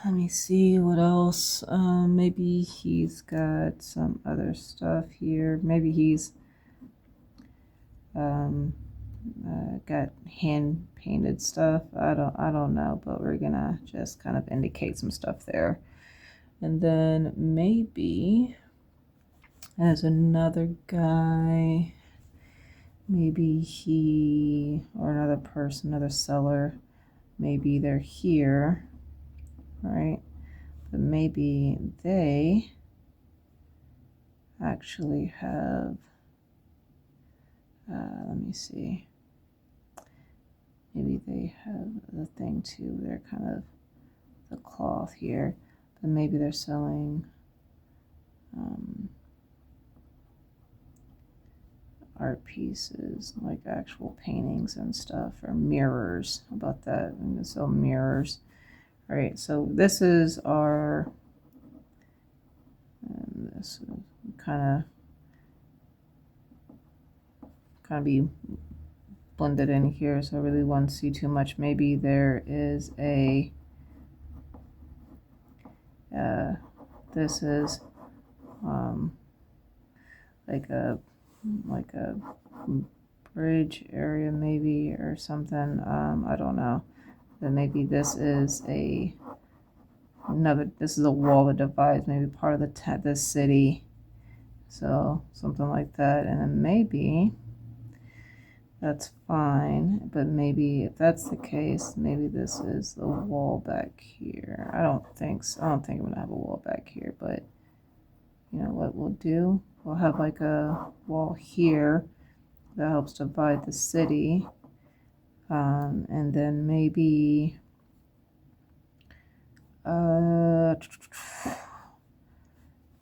A: Let me see what else. Maybe he's got some other stuff here. Maybe he's got hand painted stuff. I don't know, but we're gonna just kind of indicate some stuff there. And then maybe there's another guy, maybe he, or another person, another seller, maybe they're here, right? But maybe they actually have, let me see, maybe they have the thing too, they're kind of the cloth here, but maybe they're selling art pieces, like actual paintings and stuff, or mirrors. How about that? I'm gonna sell mirrors. All right, so this is our, and this is kind of be blended in here, so I really won't see too much. Maybe there is a, this is like a bridge area maybe, or something. I don't know. Then maybe this is this is a wall that divides maybe part of the city. So something like that. And then maybe that's fine, but maybe if that's the case, maybe this is the wall back here. I don't think so. I don't think I'm gonna have a wall back here, but you know what we'll do? We'll have like a wall here that helps divide the city. And then maybe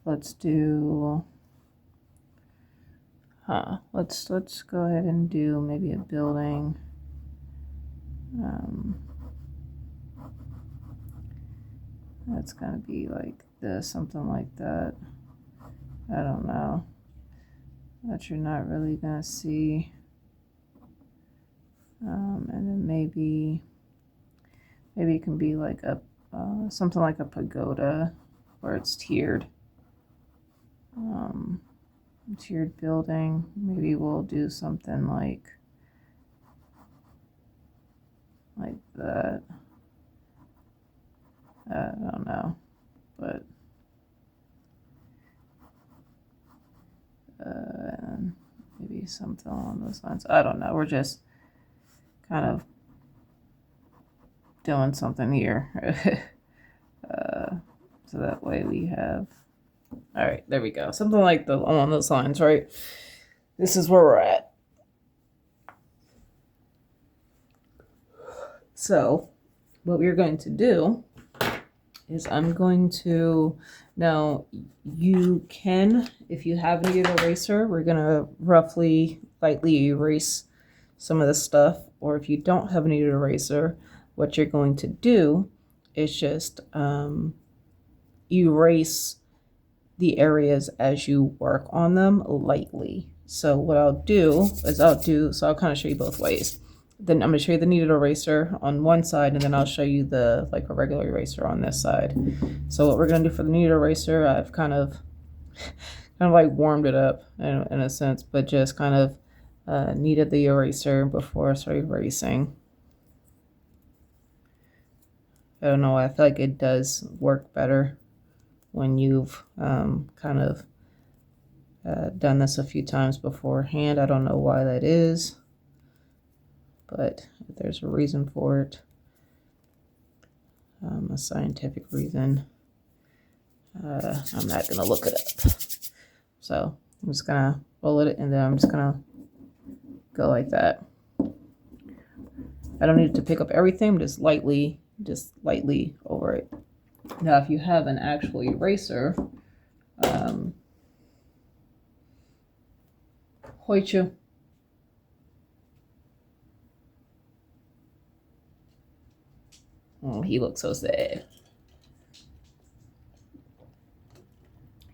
A: let's do let's go ahead and do maybe a building. That's gonna be like this, something like that. I don't know, that you're not really gonna see. And then maybe it can be like a something like a pagoda, where it's tiered. Tiered building. Maybe we'll do something like that. I don't know, but maybe something along those lines. I don't know. We're just kind of doing something here. So that way we have, all right, there we go. Something like along those lines, right? This is where we're at. So what we're going to do is I'm going to, now you can, if you have a kneaded eraser, we're going to roughly lightly erase some of the stuff. Or if you don't have a kneaded eraser, what you're going to do is just erase the areas as you work on them lightly. So what I'll do is so I'll kind of show you both ways. Then I'm going to show you the kneaded eraser on one side, and then I'll show you the like a regular eraser on this side. So what we're going to do for the kneaded eraser, I've kind of like warmed it up in a sense, but just kind of kneaded the eraser before I started erasing. I don't know, I feel like it does work better when you've kind of done this a few times beforehand. I don't know why that is, but there's a reason for it, a scientific reason. I'm not gonna look it up. So I'm just gonna roll it, and then I'm just gonna go like that. I don't need it to pick up everything, just lightly over it. Now, if you have an actual eraser, Hoichu. Oh, he looks so sad.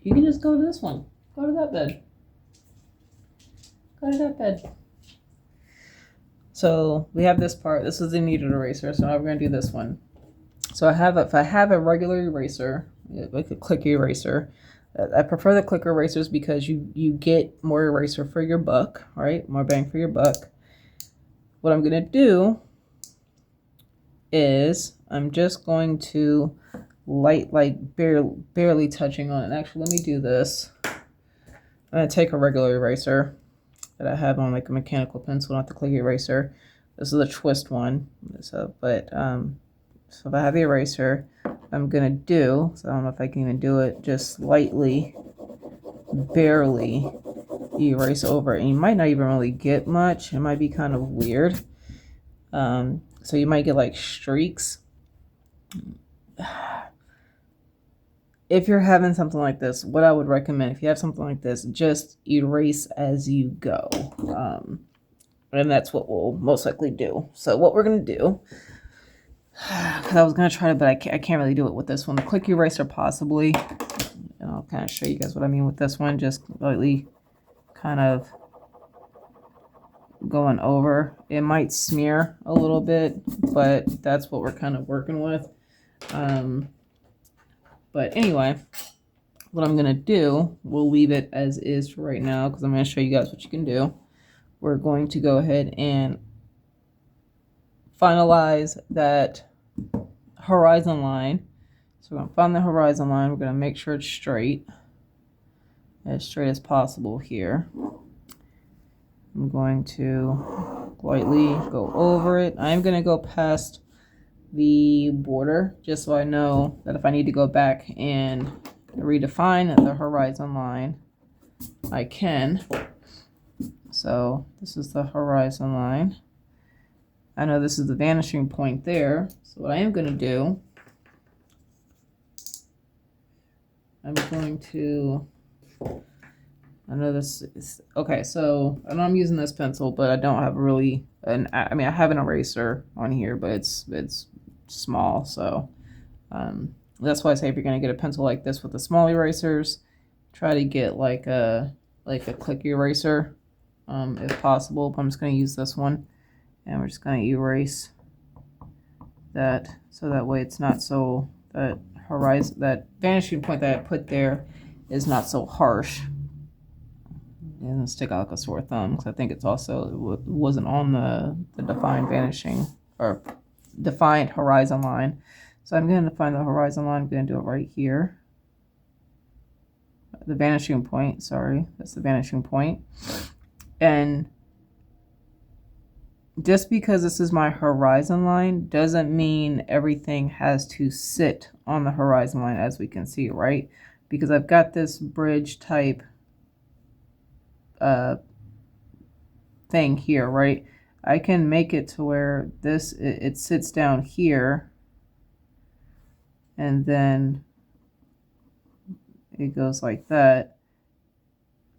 A: You can just go to this one. Go to that bed. Go to that bed. So we have this part. This is the kneaded eraser. So now we're going to do this one. So if I have a regular eraser, like a click eraser, I prefer the clicker erasers because you get more eraser for your buck, right? More bang for your buck. What I'm going to do is I'm just going to barely touching on it. Actually, let me do this. I'm going to take a regular eraser that I have on like a mechanical pencil, not the click eraser. This is a twist one. So if I have the eraser, I'm gonna do, so I don't know if I can even do it, just lightly, barely erase over it. And you might not even really get much. It might be kind of weird. So you might get like streaks. If you're having something like this, what I would recommend, if you have something like this, just erase as you go. And that's what we'll most likely do. So what we're gonna do, because I was going to try it, but I can't really do it with this one. The click eraser possibly. And I'll kind of show you guys what I mean with this one. Just lightly kind of going over. It might smear a little bit, but that's what we're kind of working with. But anyway, what I'm going to do, we'll leave it as is for right now because I'm going to show you guys what you can do. We're going to go ahead and finalize that horizon line. So we're going to find the horizon line. We're going to make sure it's straight as possible here. I'm going to lightly go over it. I'm going to go past the border just so I know that if I need to go back and redefine the horizon line, I can. So this is the horizon line. I know this is the vanishing point there. So what I am going to do, I'm going to, I know this is, okay, so I know I'm using this pencil, but I don't have really, I mean, I have an eraser on here, but it's small. So that's why I say if you're going to get a pencil like this with the small erasers, try to get like a click eraser if possible. But I'm just going to use this one. And we're just going to erase that so that way it's not so, that horizon, that vanishing point that I put there is not so harsh. It doesn't stick out like a sore thumb because I think it's also, it wasn't on the defined vanishing or defined horizon line. So I'm going to define the horizon line. I'm going to do it right here. The vanishing point, sorry, that's the vanishing point. And just because this is my horizon line doesn't mean everything has to sit on the horizon line, as we can see, right? Because I've got this bridge type thing here, right? I can make it to where this, it sits down here and then it goes like that,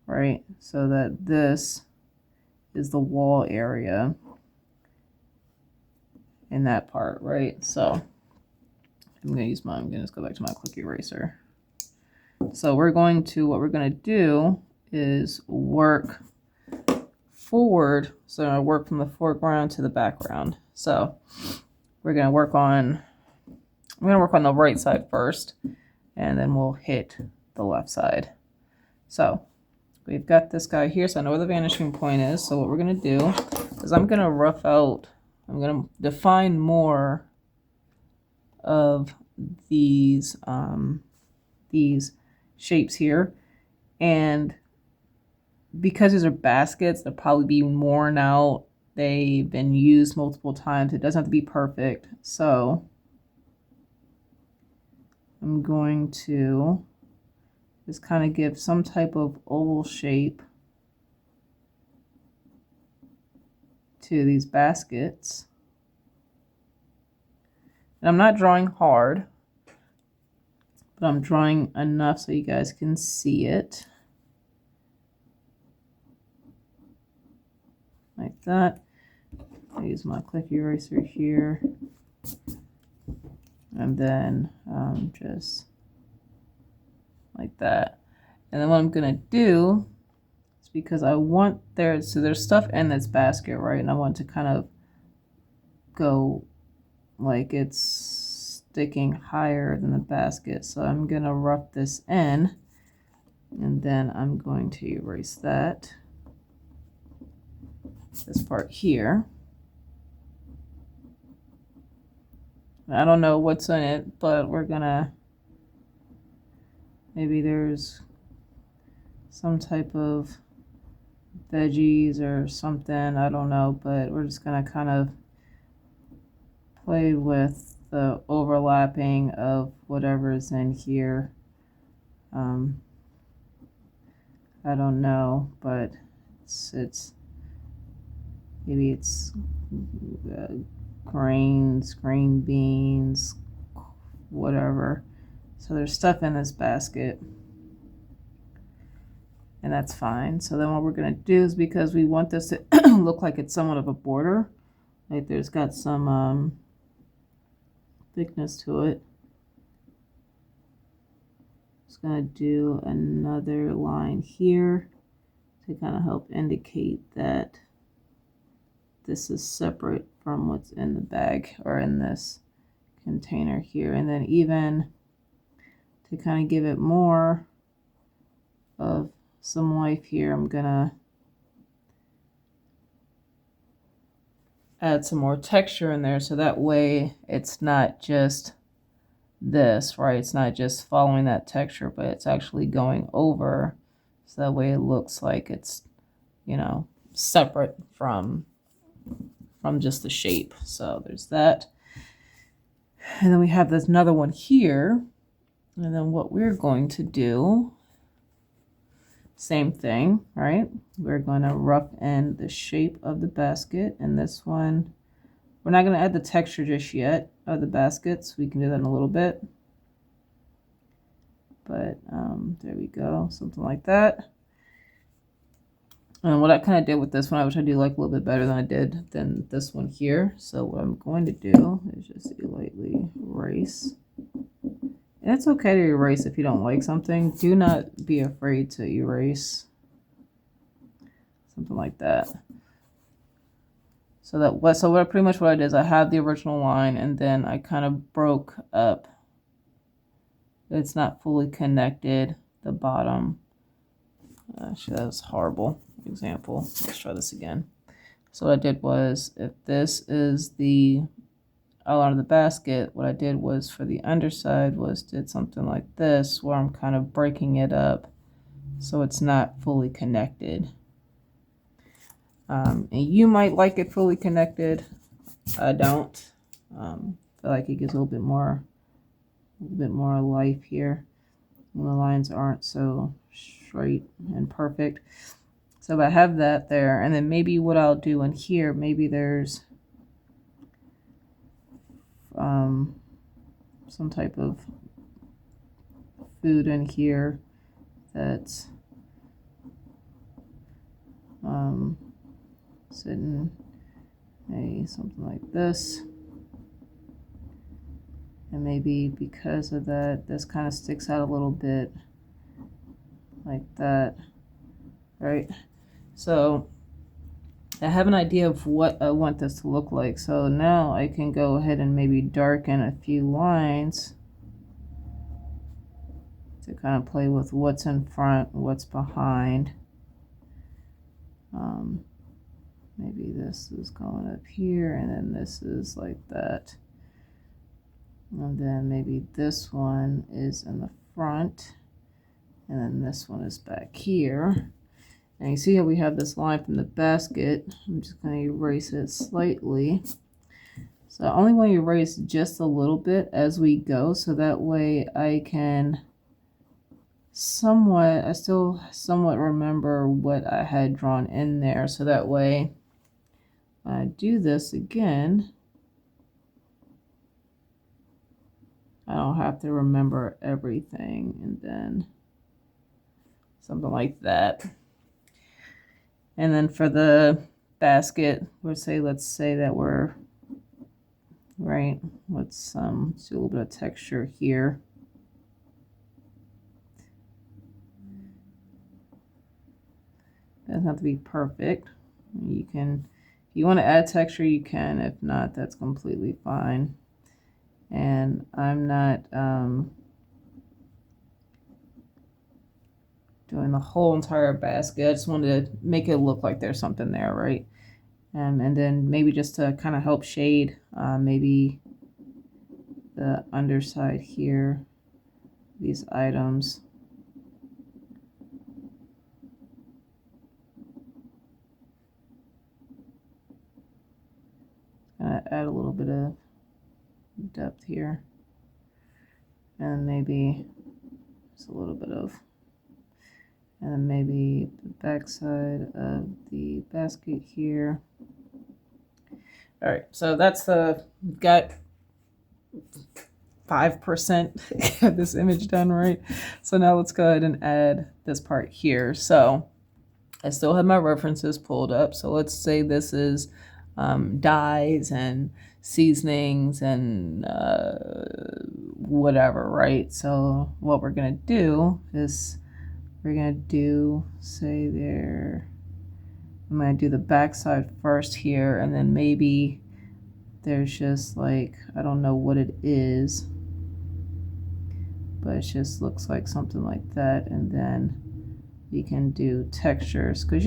A: right? So that this is the wall area in that part, right? So I'm gonna just go back to my click eraser. So what we're gonna do is work forward. So I work from the foreground to the background. So I'm gonna work on the right side first, and then we'll hit the left side. So we've got this guy here, so I know where the vanishing point is. So what we're gonna do is I'm gonna define more of these shapes here, and because these are baskets, they'll probably be worn out. They've been used multiple times. It doesn't have to be perfect. So I'm going to just kind of give some type of oval shape to these baskets. And I'm not drawing hard, but I'm drawing enough so you guys can see it. Like that. I use my click eraser here. And then just like that. And then what I'm gonna do is, because I want there's stuff in this basket, right? And I want to kind of go like it's sticking higher than the basket. So I'm gonna rough this in, and then I'm going to erase that. This part here. I don't know what's in it, but we're gonna, maybe there's some type of veggies or something, I don't know, but we're just gonna kind of play with the overlapping of whatever's in here. I don't know, but it's maybe it's grains, green beans, whatever. So there's stuff in this basket, and that's fine. So then what we're gonna do is, because we want this to look like it's somewhat of a border, like there's got some thickness to it. Just gonna do another line here to kind of help indicate that this is separate from what's in the bag or in this container here. And then even to kind of give it more of some life here, I'm gonna add some more texture in there, so that way it's not just this, right? It's not just following that texture, but it's actually going over, so that way it looks like it's, you know, separate from just the shape. So there's that. And then we have this another one here. And then what we're going to do, same thing, right? We're going to rough in the shape of the basket. And this one, we're not going to add the texture just yet of the baskets. We can do that in a little bit. But there we go, something like that. And what I kind of did with this one, which I do like a little bit better than this one here. So what I'm going to do is just lightly erase. And it's okay to erase if you don't like something. Do not be afraid to erase. Something like that. So pretty much what I did is I had the original line, and then I kind of broke up. It's not fully connected, the bottom. Actually, that was horrible example. Let's try this again. So what I did was, if this is the outline of the basket, what I did was for the underside was did something like this, where I'm kind of breaking it up so it's not fully connected. And you might like it fully connected. I don't. Feel like it gives a little bit more life here when the lines aren't so straight and perfect. So if I have that there, and then maybe what I'll do in here, maybe there's some type of food in here that's sitting something like this. And maybe because of that, this kind of sticks out a little bit like that, right? So I have an idea of what I want this to look like. So now I can go ahead and maybe darken a few lines to kind of play with what's in front, what's behind. Maybe this is going up here, and then this is like that. And then maybe this one is in the front, and then this one is back here. And you see how we have this line from the basket. I'm just going to erase it slightly. So I only want to erase just a little bit as we go, so that way I can I still somewhat remember what I had drawn in there, so that way when I do this again, I don't have to remember everything. And then something like that. And then for the basket, let's say that we're right. Let's do a little bit of texture here. Doesn't have to be perfect. You can, if you want to add texture, you can. If not, that's completely fine. And I'm not doing the whole entire basket. I just wanted to make it look like there's something there, right? And then maybe just to kind of help shade, maybe the underside here, these items. Add a little bit of depth here, and maybe just a little bit of, and then maybe the back side of the basket here. All right, so that's got 5% of this image done, right? So now let's go ahead and add this part here. So I still have my references pulled up. So let's say this is dyes and seasonings and whatever, right? So what we're gonna do is I'm gonna do the back side first here, and then maybe there's just like, I don't know what it is, but it just looks like something like that. And then we can do textures, because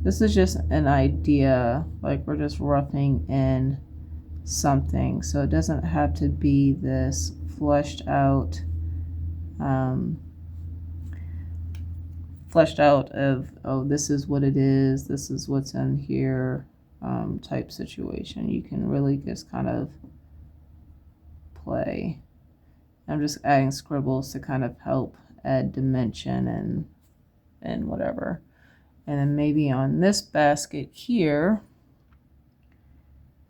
A: this is just an idea, like we're just roughing in something, so it doesn't have to be this fleshed out of, oh, this is what it is, this is what's in here type situation. You can really just kind of play. I'm just adding scribbles to kind of help add dimension and whatever. And then maybe on this basket here,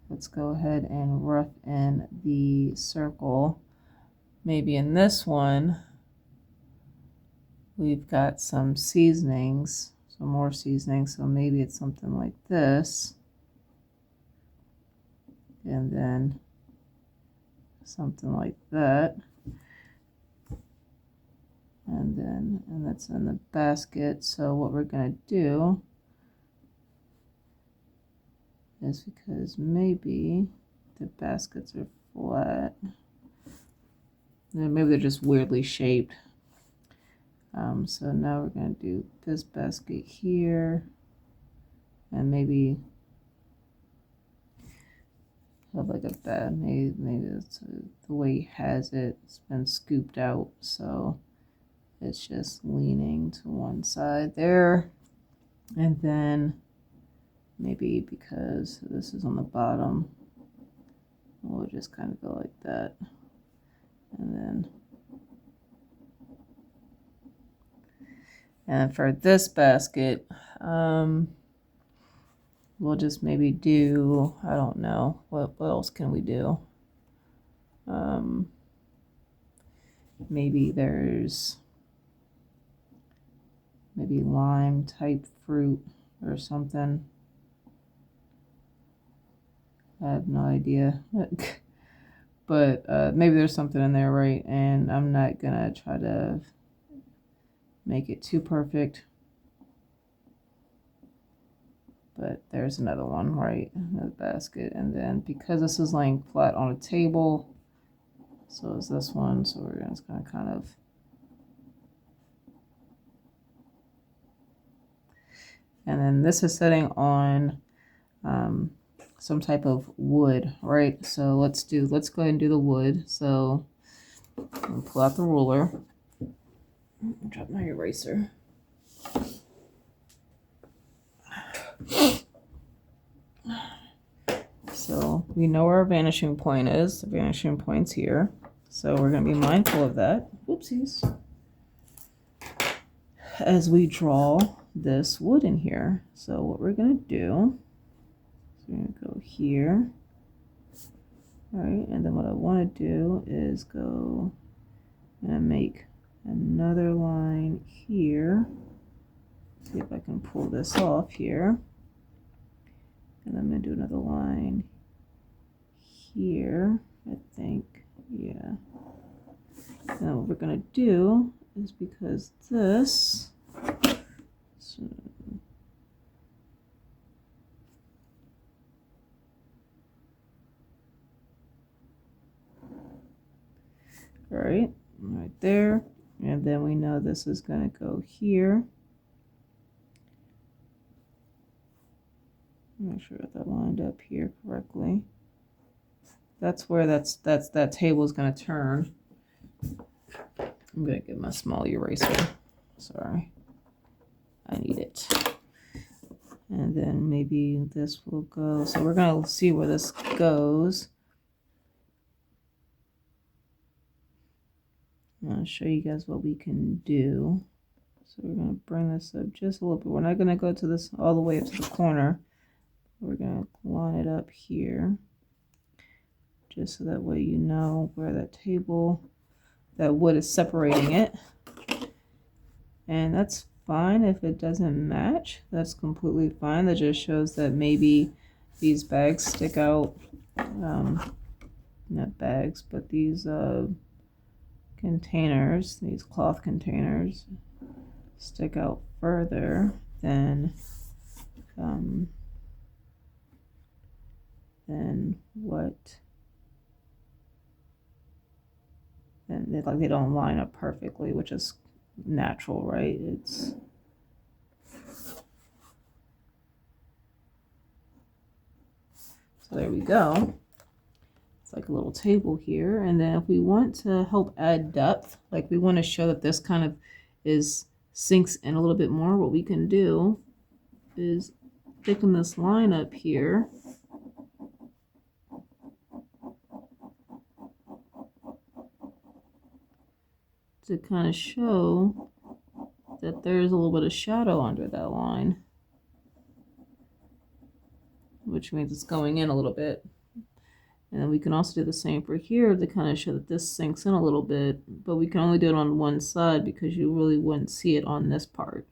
A: let's go ahead and rough in the circle. Maybe in this one, we've got some seasonings, some more seasonings. So maybe it's something like this. And then something like that. And that's in the basket. So what we're going to do is, because maybe the baskets are flat, maybe they're just weirdly shaped. So now we're going to do this basket here, and maybe have like a bad, maybe that's the way he has it. It's been scooped out, so it's just leaning to one side there. And then maybe because this is on the bottom, we'll just kind of go like that. And for this basket, we'll just maybe do, I don't know, what else can we do? Maybe there's maybe lime type fruit or something. I have no idea. But maybe there's something in there, right? And I'm not gonna try to make it too perfect. But there's another one, right, in the basket. And then because this is laying flat on a table, so is this one. So we're just gonna kind of and then this is sitting on some type of wood, right? So let's go ahead and do the wood. So I'll pull out the ruler. Drop my eraser. So we know where our vanishing point is. The vanishing point's here. So we're going to be mindful of that. Oopsies. As we draw this wood in here. So what we're going to do is we're going to go here. All right, and then what I want to do is go and make another line here. See if I can pull this off here. And I'm going to do another line here, I think. Yeah. Now what we're going to do is because this, so, all right there. And then we know this is going to go here. Make sure that lined up here correctly. That's where that table is going to turn. I'm going to get my small eraser. Sorry. I need it. And then maybe this will go. So we're going to see where this goes. I'm going to show you guys what we can do. So we're going to bring this up just a little bit. We're not going to go to this all the way up to the corner. We're going to line it up here. Just so that way you know where that wood is separating it. And that's fine if it doesn't match. That's completely fine. That just shows that maybe these bags stick out. Not bags, but these containers, these cloth containers, stick out further than what. And they don't line up perfectly, which is natural, right? So there we go. It's like a little table here. And then if we want to help add depth, like we want to show that this kind of sinks in a little bit more, what we can do is thicken this line up here. To kind of show that there's a little bit of shadow under that line, which means it's going in a little bit. And then we can also do the same for here to kind of show that this sinks in a little bit, but we can only do it on one side because you really wouldn't see it on this part.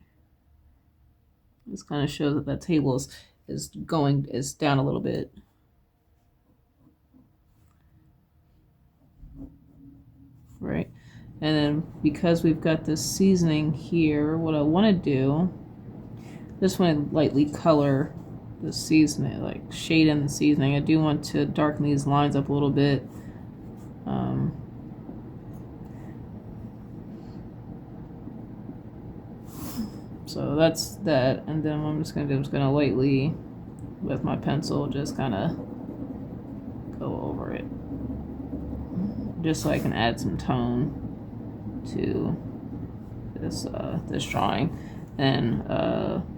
A: This kind of shows that that table is down a little bit. Right. And then because we've got this seasoning here, what I want to do, just want to lightly color the seasoning, like shade in the seasoning. I do want to darken these lines up a little bit. So that's that. And then what I'm just going to do, I'm just going to lightly, with my pencil, just kind of go over it. Just so I can add some tone to this drawing. And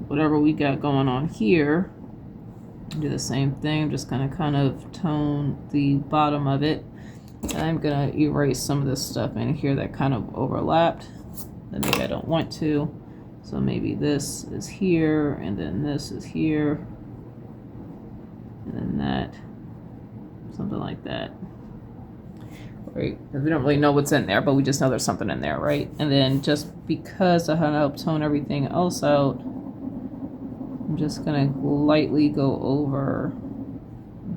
A: whatever we got going on here, do the same thing. Just kind of tone the bottom of it. And I'm gonna erase some of this stuff in here that kind of overlapped that maybe I don't want to. So maybe this is here, and then this is here, and then that, something like that. right? Because we don't really know what's in there, but we just know there's something in there, right? And then just because I help tone everything else out, I'm just gonna lightly go over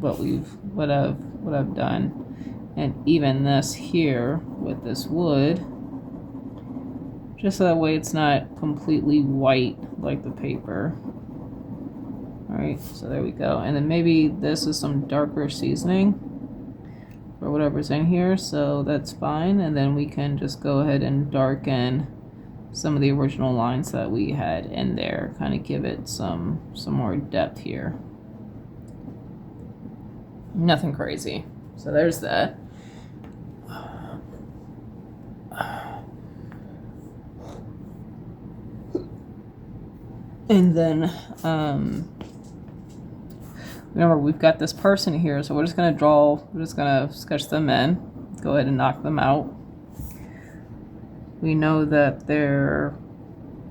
A: what I've done, and even this here with this wood, just so that way it's not completely white like the paper. All right, so there we go. And then maybe this is some darker seasoning or whatever's in here, so that's fine. And then we can just go ahead and darken some of the original lines that we had in there, kind of give it some more depth here. Nothing crazy. So there's that. And then remember, we've got this person here, so we're just gonna sketch them in, go ahead and knock them out. We know that their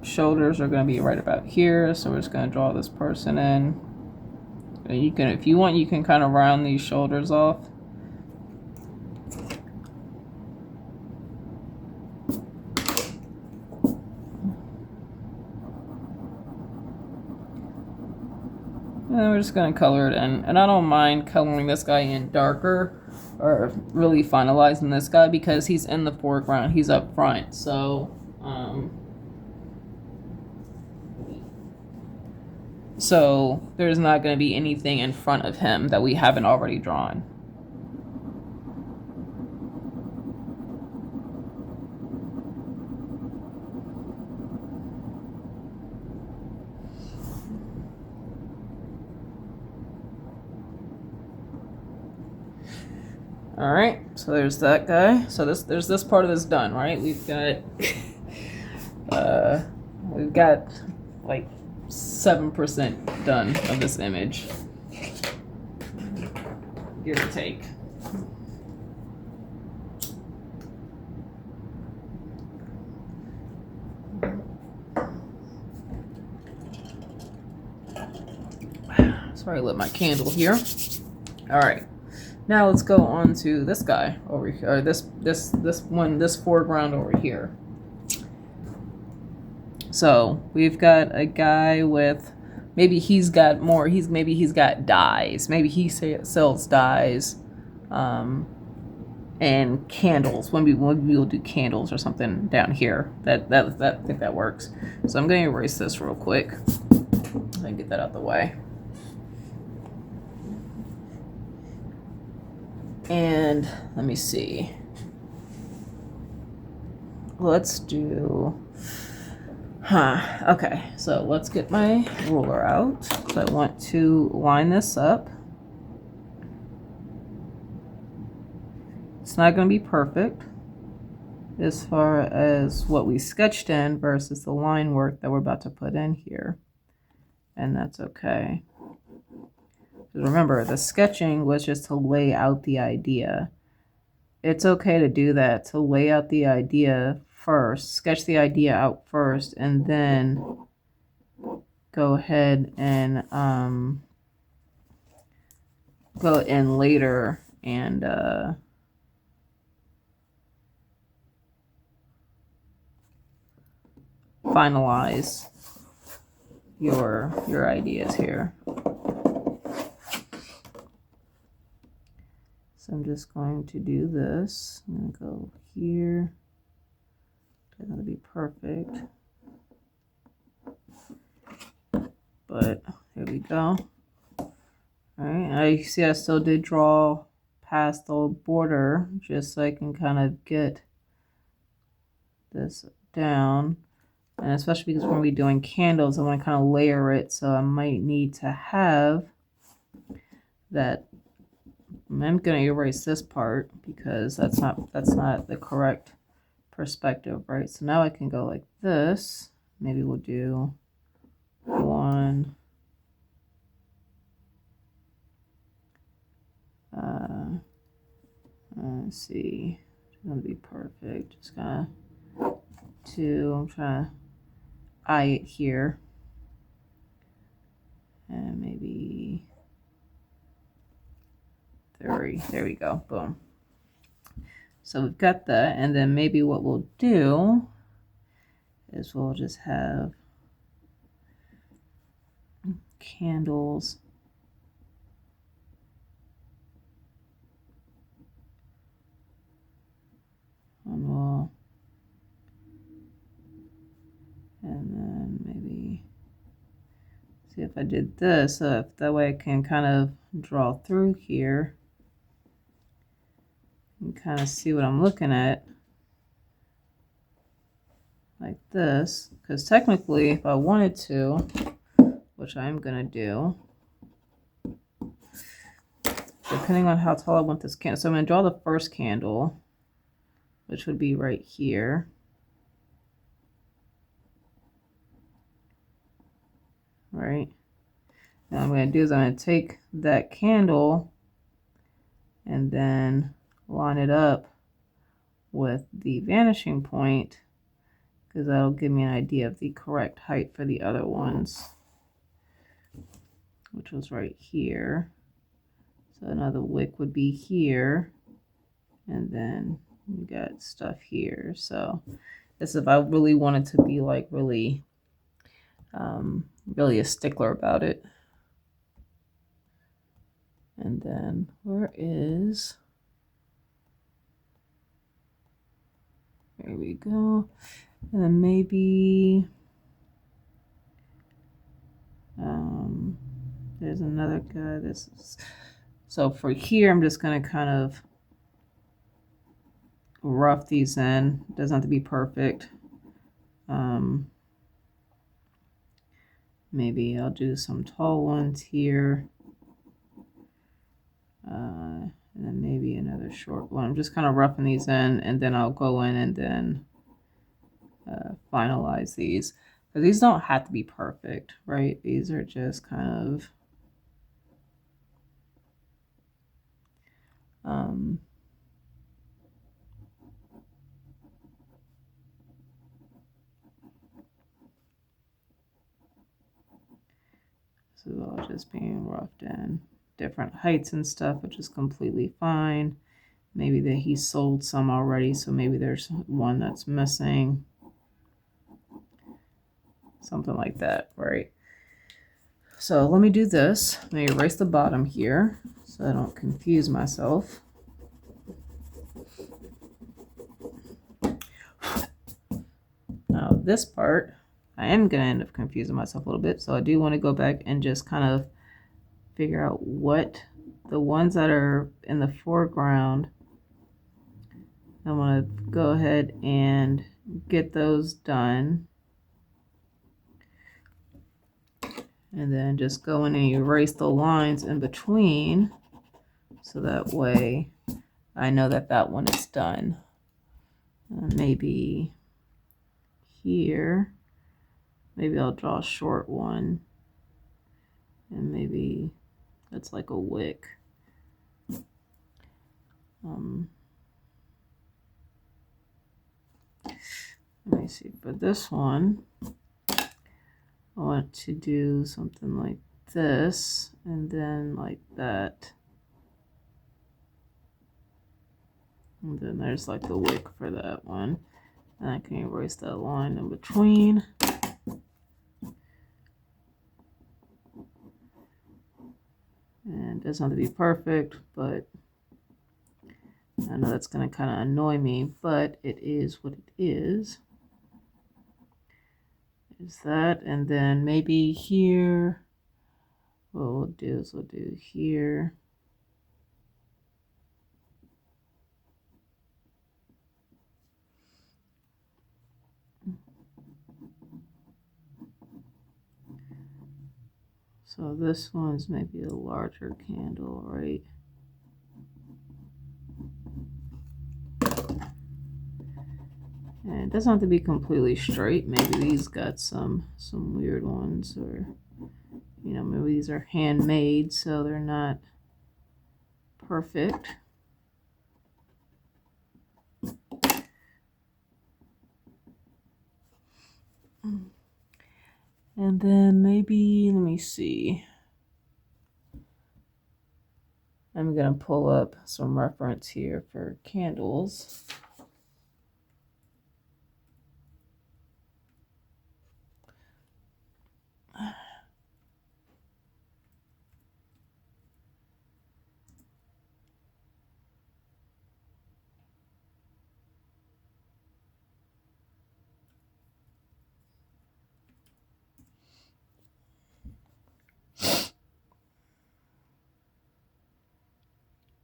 A: shoulders are going to be right about here, so we're just going to draw this person in. And you can, if you want, you can kind of round these shoulders off. And then we're just going to color it in. And I don't mind coloring this guy in darker, or really finalizing this guy, because he's in the foreground, he's up front, so there's not going to be anything in front of him that we haven't already drawn. All right, so there's that guy. So there's this part of this done, right? We've got like 7% done of this image, give or take. Sorry, I lit my candle here. All right. Now let's go on to this guy over here, or this foreground over here. So we've got a guy with, maybe he's got dyes. Maybe he sells dyes, and candles. When we'll do candles or something down here. I think that works. So I'm going to erase this real quick and get that out of the way. And let me see. Let's do, okay, so let's get my ruler out. So I want to line this up. It's not going to be perfect as far as what we sketched in versus the line work that we're about to put in here. And that's okay. Remember, the sketching was just to lay out the idea. It's okay to do that, to lay out the idea first, sketch the idea out first, and then go ahead and go in later and finalize your ideas here. So I'm just going to do this. I'm going to go here. It's going to be perfect. But here we go. All right, I see I still did draw past the border just so I can kind of get this down. And especially because we're going to be doing candles, I want to kind of layer it, so I might need to have that. I'm going to erase this part because that's not the correct perspective, right? So now I can go like this. Maybe we'll do one. Let's see. It's going to be perfect. Just kind of two. I'm trying to eye it here. And maybe 3. There we go. Boom. So we've got that, and then maybe what we'll do is we'll just have candles on wall, and then maybe see if I did this, so if that way I can kind of draw through here and kind of see what I'm looking at like this, because technically if I wanted to, which I'm gonna do, depending on how tall I want this candle, so I'm gonna draw the first candle, which would be right here. Right. Now I'm going to do is I'm going to take that candle and then line it up with the vanishing point, because that'll give me an idea of the correct height for the other ones, which was right here. So another wick would be here, and then you got stuff here. So this, if I really wanted to be like really really a stickler about it. And then where is, there we go. And then maybe there's another guy. This is, so for here I'm just gonna kind of rough these in. It doesn't have to be perfect. Maybe I'll do some tall ones here, and then maybe another short one. I'm just kind of roughing these in, and then I'll go in and then finalize these, because these don't have to be perfect, right? These are just kind of this is all just being roughed in, different heights and stuff, which is completely fine. Maybe that he sold some already, so maybe there's one that's missing, something like that, right? So let me do this. Let me erase the bottom here so I don't confuse myself. Now this part, I am going to end up confusing myself a little bit, so I do want to go back and just kind of figure out what the ones that are in the foreground, I want to go ahead and get those done. And then just go in and erase the lines in between, so that way I know that that one is done. Maybe here, maybe I'll draw a short one, and maybe that's like a wick. Let me see, for this one, I want to do something like this, and then like that. And then there's like the wick for that one. And I can erase that line in between. And it doesn't have to be perfect, but I know that's going to kind of annoy me, but it is what it is. Is that, and then maybe here, what we'll do is we'll do here. So this one's maybe a larger candle, right? And it doesn't have to be completely straight. Maybe these got some weird ones, or you know, maybe these are handmade, so they're not perfect. And then maybe, let me see. I'm going to pull up some reference here for candles.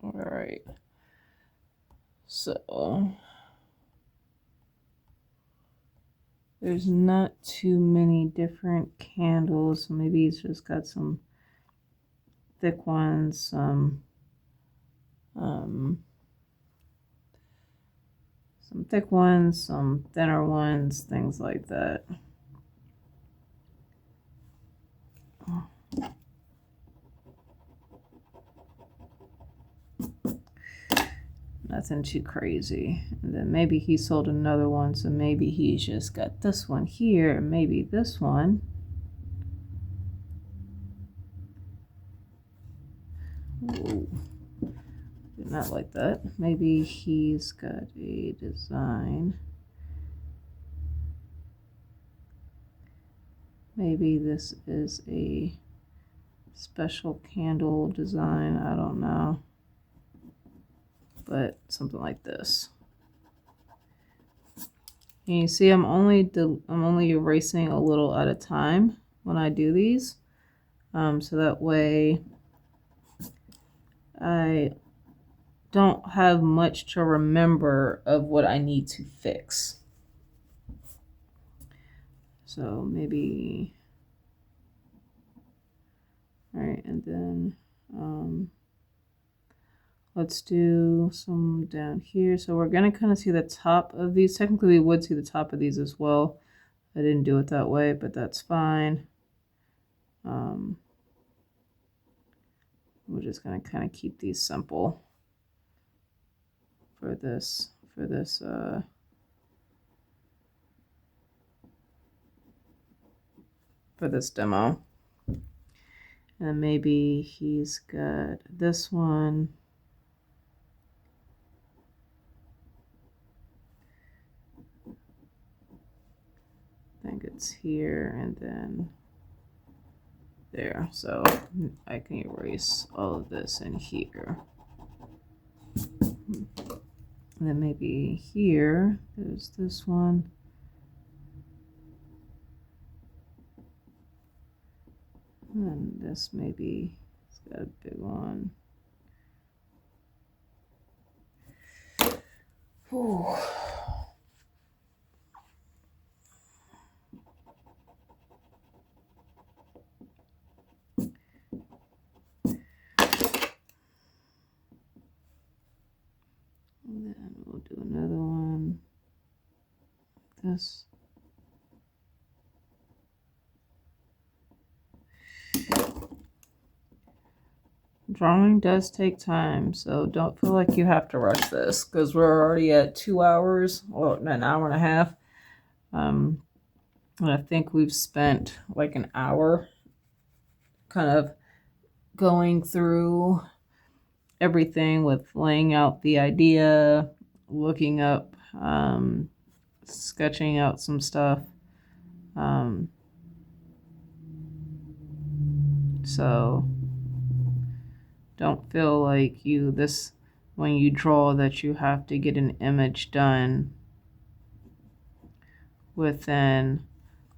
A: All right. So there's not too many different candles. So maybe he's just got some thick ones, some thick ones, some thinner ones, things like that. Nothing too crazy. And then maybe he sold another one, so maybe he's just got this one here, and maybe this one. Ooh, did not like that. Maybe he's got a design. Maybe this is a special candle design. I don't know. But something like this. And you see, I'm only erasing a little at a time when I do these, so that way I don't have much to remember of what I need to fix. So maybe, all right, and then let's do some down here. So we're gonna kind of see the top of these. Technically, we would see the top of these as well. I didn't do it that way, but that's fine. We're just gonna kind of keep these simple for this demo. And then maybe he's got this one. I think it's here and then there. So I can erase all of this in here. And then maybe here, there's this one. And this maybe, it's got a big one. Ooh. And then we'll do another one. This. Drawing does take time, so don't feel like you have to rush this because we're already at 2 hours, or an hour and a half. And I think we've spent like an hour kind of going through everything with laying out the idea, looking up, sketching out some stuff. So don't feel like when you draw that you have to get an image done within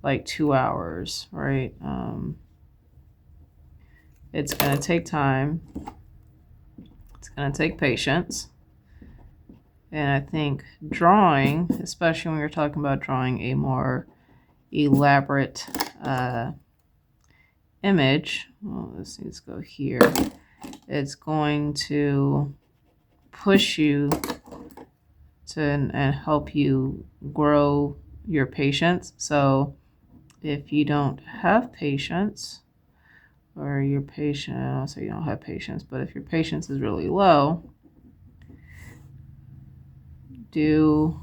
A: like 2 hours, right? It's going to take time. It's going to take patience. And I think drawing, especially when you're talking about drawing a more elaborate image, well, this needs to go here. It's going to push you to and help you grow your patience. So if you don't have patience, or you're patient, I don't say you don't have patience, but if your patience is really low, do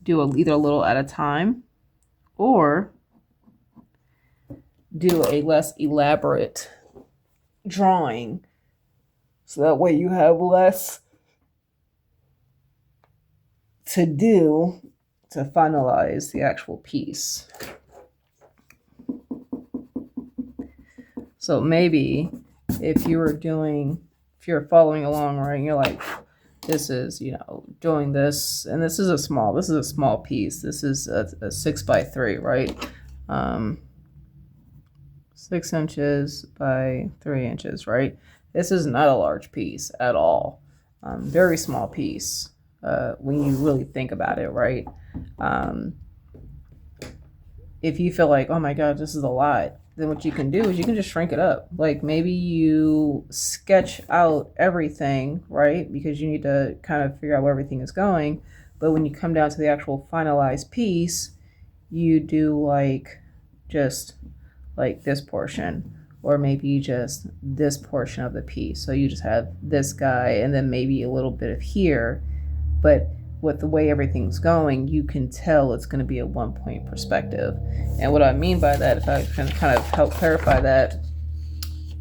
A: either a little at a time, or do a less elaborate drawing so that way you have less to do to finalize the actual piece. So maybe if you're following along, right, and you're like, this is, doing this, and this is a small piece. This is a 6x3, right? 6 inches by 3 inches, right? This is not a large piece at all. Very small piece when you really think about it, right? If you feel like, oh my God, this is a lot, then what you can do is you can just shrink it up. Like maybe you sketch out everything, right? Because you need to kind of figure out where everything is going. But when you come down to the actual finalized piece, you do like just like this portion, or maybe just this portion of the piece. So you just have this guy and then maybe a little bit of here. But with the way everything's going, you can tell it's going to be a 1-point perspective. And what I mean by that, if I can kind of help clarify that,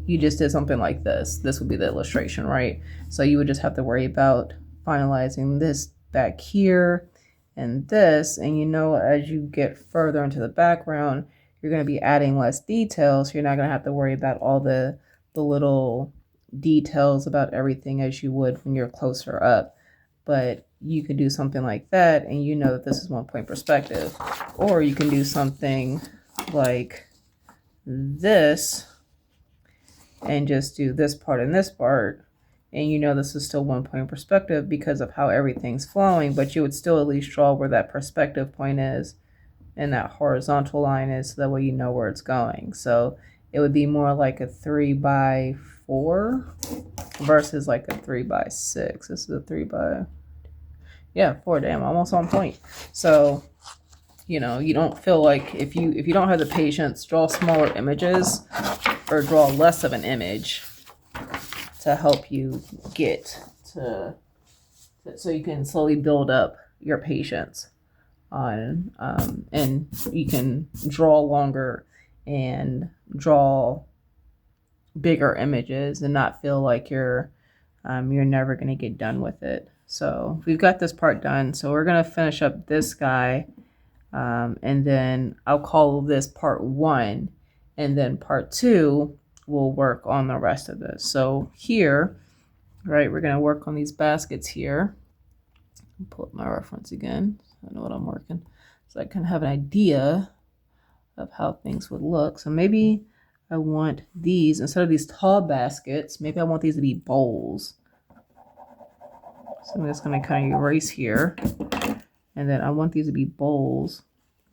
A: you just did something like this. This would be the illustration, right? So you would just have to worry about finalizing this back here and this. And as you get further into the background, you're going to be adding less details. So you're not going to have to worry about all the little details about everything as you would when you're closer up. But you could do something like that, and that this is 1-point perspective. Or you can do something like this and just do this part and this part, and this is still 1-point perspective because of how everything's flowing, but you would still at least draw where that perspective point is and that horizontal line is, so that way you know where it's going. So it would be more like a 3x4 versus like a 3x6. This is a 3x4. Damn, almost on point. So you don't feel like if you don't have the patience, draw smaller images or draw less of an image to help you get to so you can slowly build up your patience on and you can draw longer and draw bigger images and not feel like you're never going to get done with it. So we've got this part done. So we're going to finish up this guy. And then I'll call this part 1. And then part 2, we'll work on the rest of this. So here, right, we're going to work on these baskets here. I'll pull up my reference again, so I know what I'm working. So I can have an idea of how things would look. So maybe I want these, instead of these tall baskets, maybe I want these to be bowls. So I'm just going to kind of erase here. And then I want these to be bowls.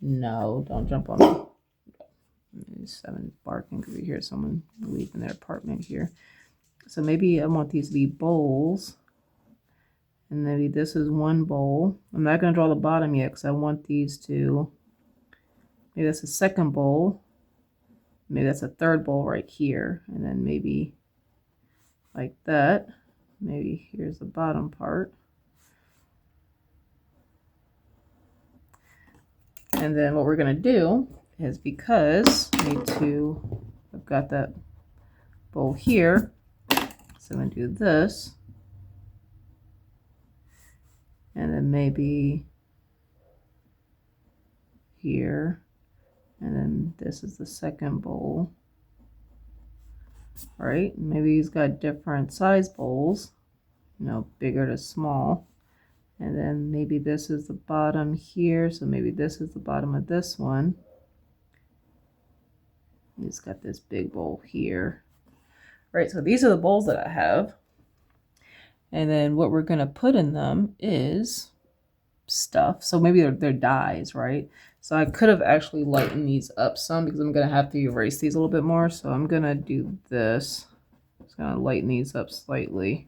A: No, don't jump on me. 7 barking because we hear someone leaving their apartment here. So maybe I want these to be bowls. And maybe this is one bowl. I'm not going to draw the bottom yet because I want these to... Maybe that's a second bowl. Maybe that's a third bowl right here. And then maybe like that. Maybe here's the bottom part. And then what we're going to do is, because I've got that bowl here, so I'm going to do this. And then maybe here. And then this is the second bowl. Right? Maybe he's got different size bowls, bigger to small. And then maybe this is the bottom here. So maybe this is the bottom of this one. He's got this big bowl here. Right, so these are the bowls that I have. And then what we're going to put in them is stuff. So maybe they're dies, right? So I could have actually lightened these up some because I'm going to have to erase these a little bit more. So I'm going to do this. I'm just going to lighten these up slightly.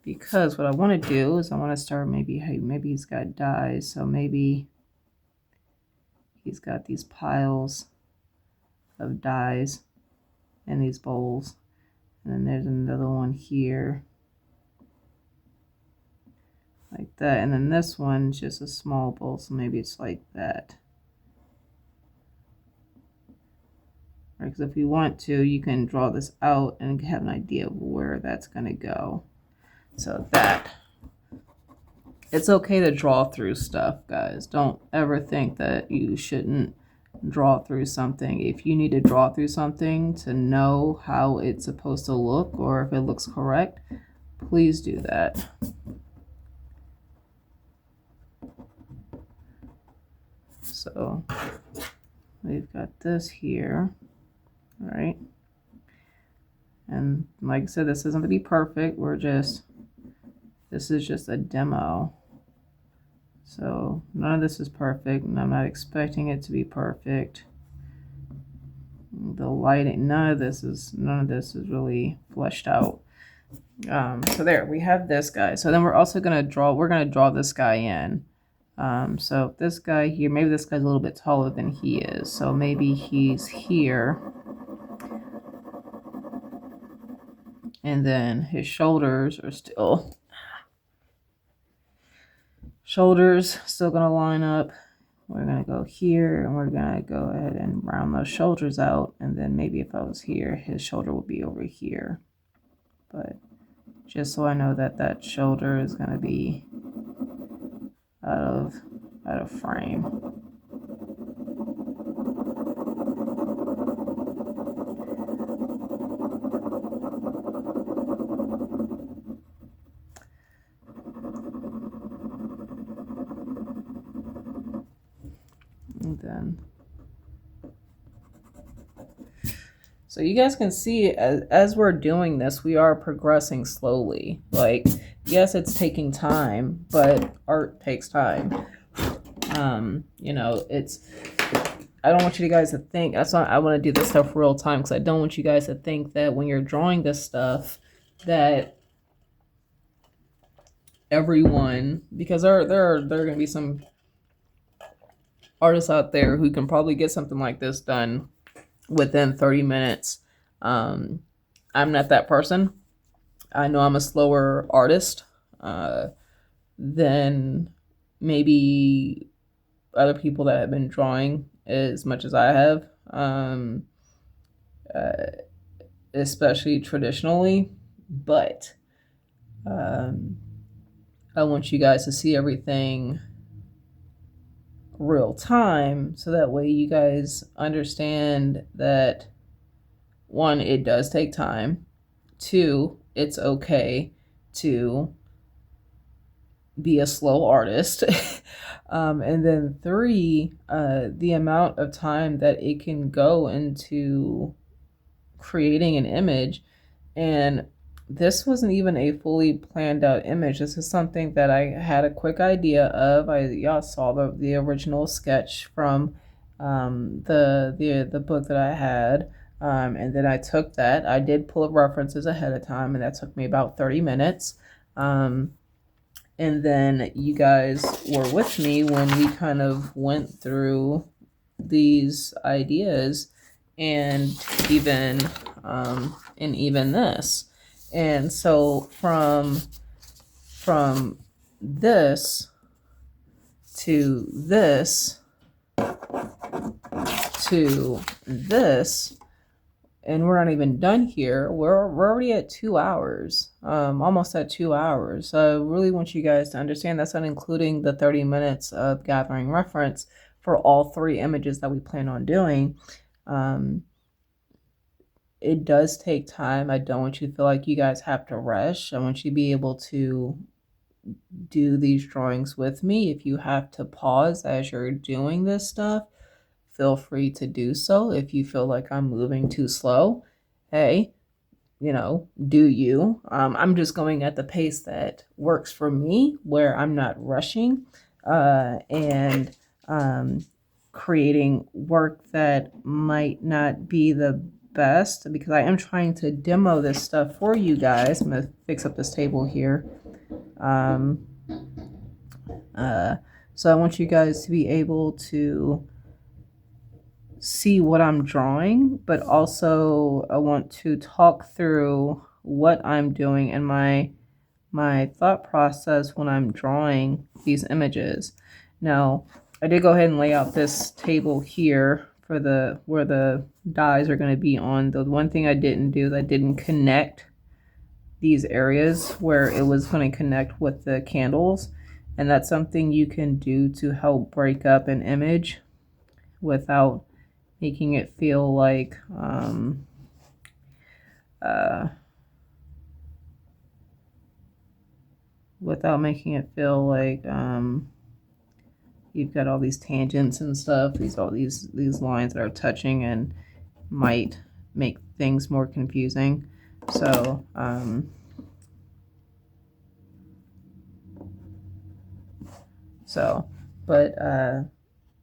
A: Because what I want to do is I want to start maybe he's got dies. So maybe he's got these piles of dies in these bowls. And then there's another one here. Like that. And then this one's just a small bowl. So maybe it's like that. Because if you want to, you can draw this out and have an idea of where that's going to go. So that, it's okay to draw through stuff, guys. Don't ever think that you shouldn't draw through something. If you need to draw through something to know how it's supposed to look or if it looks correct, please do that. So we've got this here, all right? And like I said, this isn't to be perfect. This is just a demo. So none of this is perfect, and I'm not expecting it to be perfect. The lighting, none of this is really fleshed out. So there, we have this guy. So then we're also gonna draw this guy in. So this guy here, maybe this guy's a little bit taller than he is. So maybe he's here. And then his shoulders are still gonna line up. We're gonna go here and we're gonna go ahead and round those shoulders out. And then maybe if I was here, his shoulder will be over here. But just so I know that that shoulder is gonna be out of frame. And then, so you guys can see as we're doing this, we are progressing slowly. Like, yes, it's taking time, but art takes time. You know, I don't want you guys to think, that's why I want to do this stuff real time, because I don't want you guys to think that when you're drawing this stuff that everyone, because there are going to be some artists out there who can probably get something like this done within 30 minutes. I'm not that person. I know I'm a slower artist than maybe other people that have been drawing as much as I have, especially traditionally. But I want you guys to see everything real time, so that way you guys understand that, one, it does take time, two, it's okay to be a slow artist, and then three, the amount of time that it can go into creating an image. And this wasn't even a fully planned out image. This is something that I had a quick idea of. Y'all saw the original sketch from the book that I had, and then I took that. I did pull up references ahead of time, and that took me about 30 minutes. And then you guys were with me when we kind of went through these ideas, and even this. And so from this to this to this, and we're not even done here. We're already at 2 hours, almost at 2 hours. So I really want you guys to understand that's not including the 30 minutes of gathering reference for all 3 images that we plan on doing. It does take time. I don't want you to feel like you guys have to rush. I want you to be able to do these drawings with me. If you have to pause as you're doing this stuff, feel free to do so. If you feel like I'm moving too slow, hey, you know, do you. I'm just going at the pace that works for me, where I'm not rushing and creating work that might not be the best, because I am trying to demo this stuff for you guys. I'm going to fix up this table here. So I want you guys to be able to see what I'm drawing, but also I want to talk through what I'm doing and my thought process when I'm drawing these images. Now, I did go ahead and lay out this table here for the where the dies are going to be on. The one thing I didn't do is I didn't connect these areas where it was going to connect with the candles, and that's something you can do to help break up an image without making it feel like you've got all these tangents and stuff, these lines that are touching and might make things more confusing. So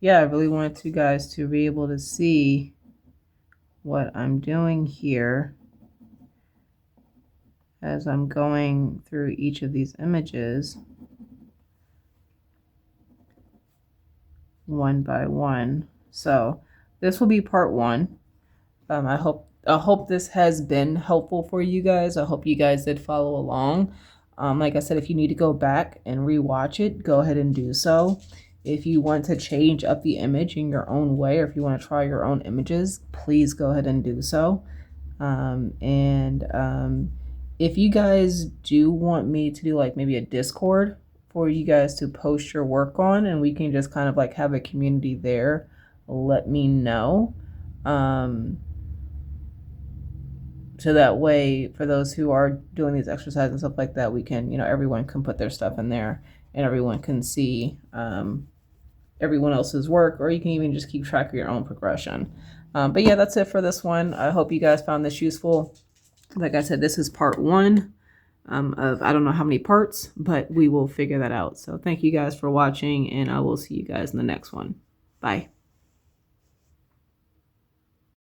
A: yeah, I really wanted you guys to be able to see what I'm doing here as I'm going through each of these images one by one. So this will be part one. I hope this has been helpful for you guys. I hope you guys did follow along. Like I said, if you need to go back and rewatch it, go ahead and do so. If you want to change up the image in your own way, or if you want to try your own images, please go ahead and do so. If you guys do want me to do like maybe a Discord for you guys to post your work on, and we can just kind of like have a community there, let me know. So that way, for those who are doing these exercises and stuff like that, we can, everyone can put their stuff in there and everyone can see everyone else's work, or you can even just keep track of your own progression. But yeah, that's it for this one. I hope you guys found this useful. Like I said, this is part one of I don't know how many parts, but we will figure that out. So thank you guys for watching, and I will see you guys in the next one. Bye.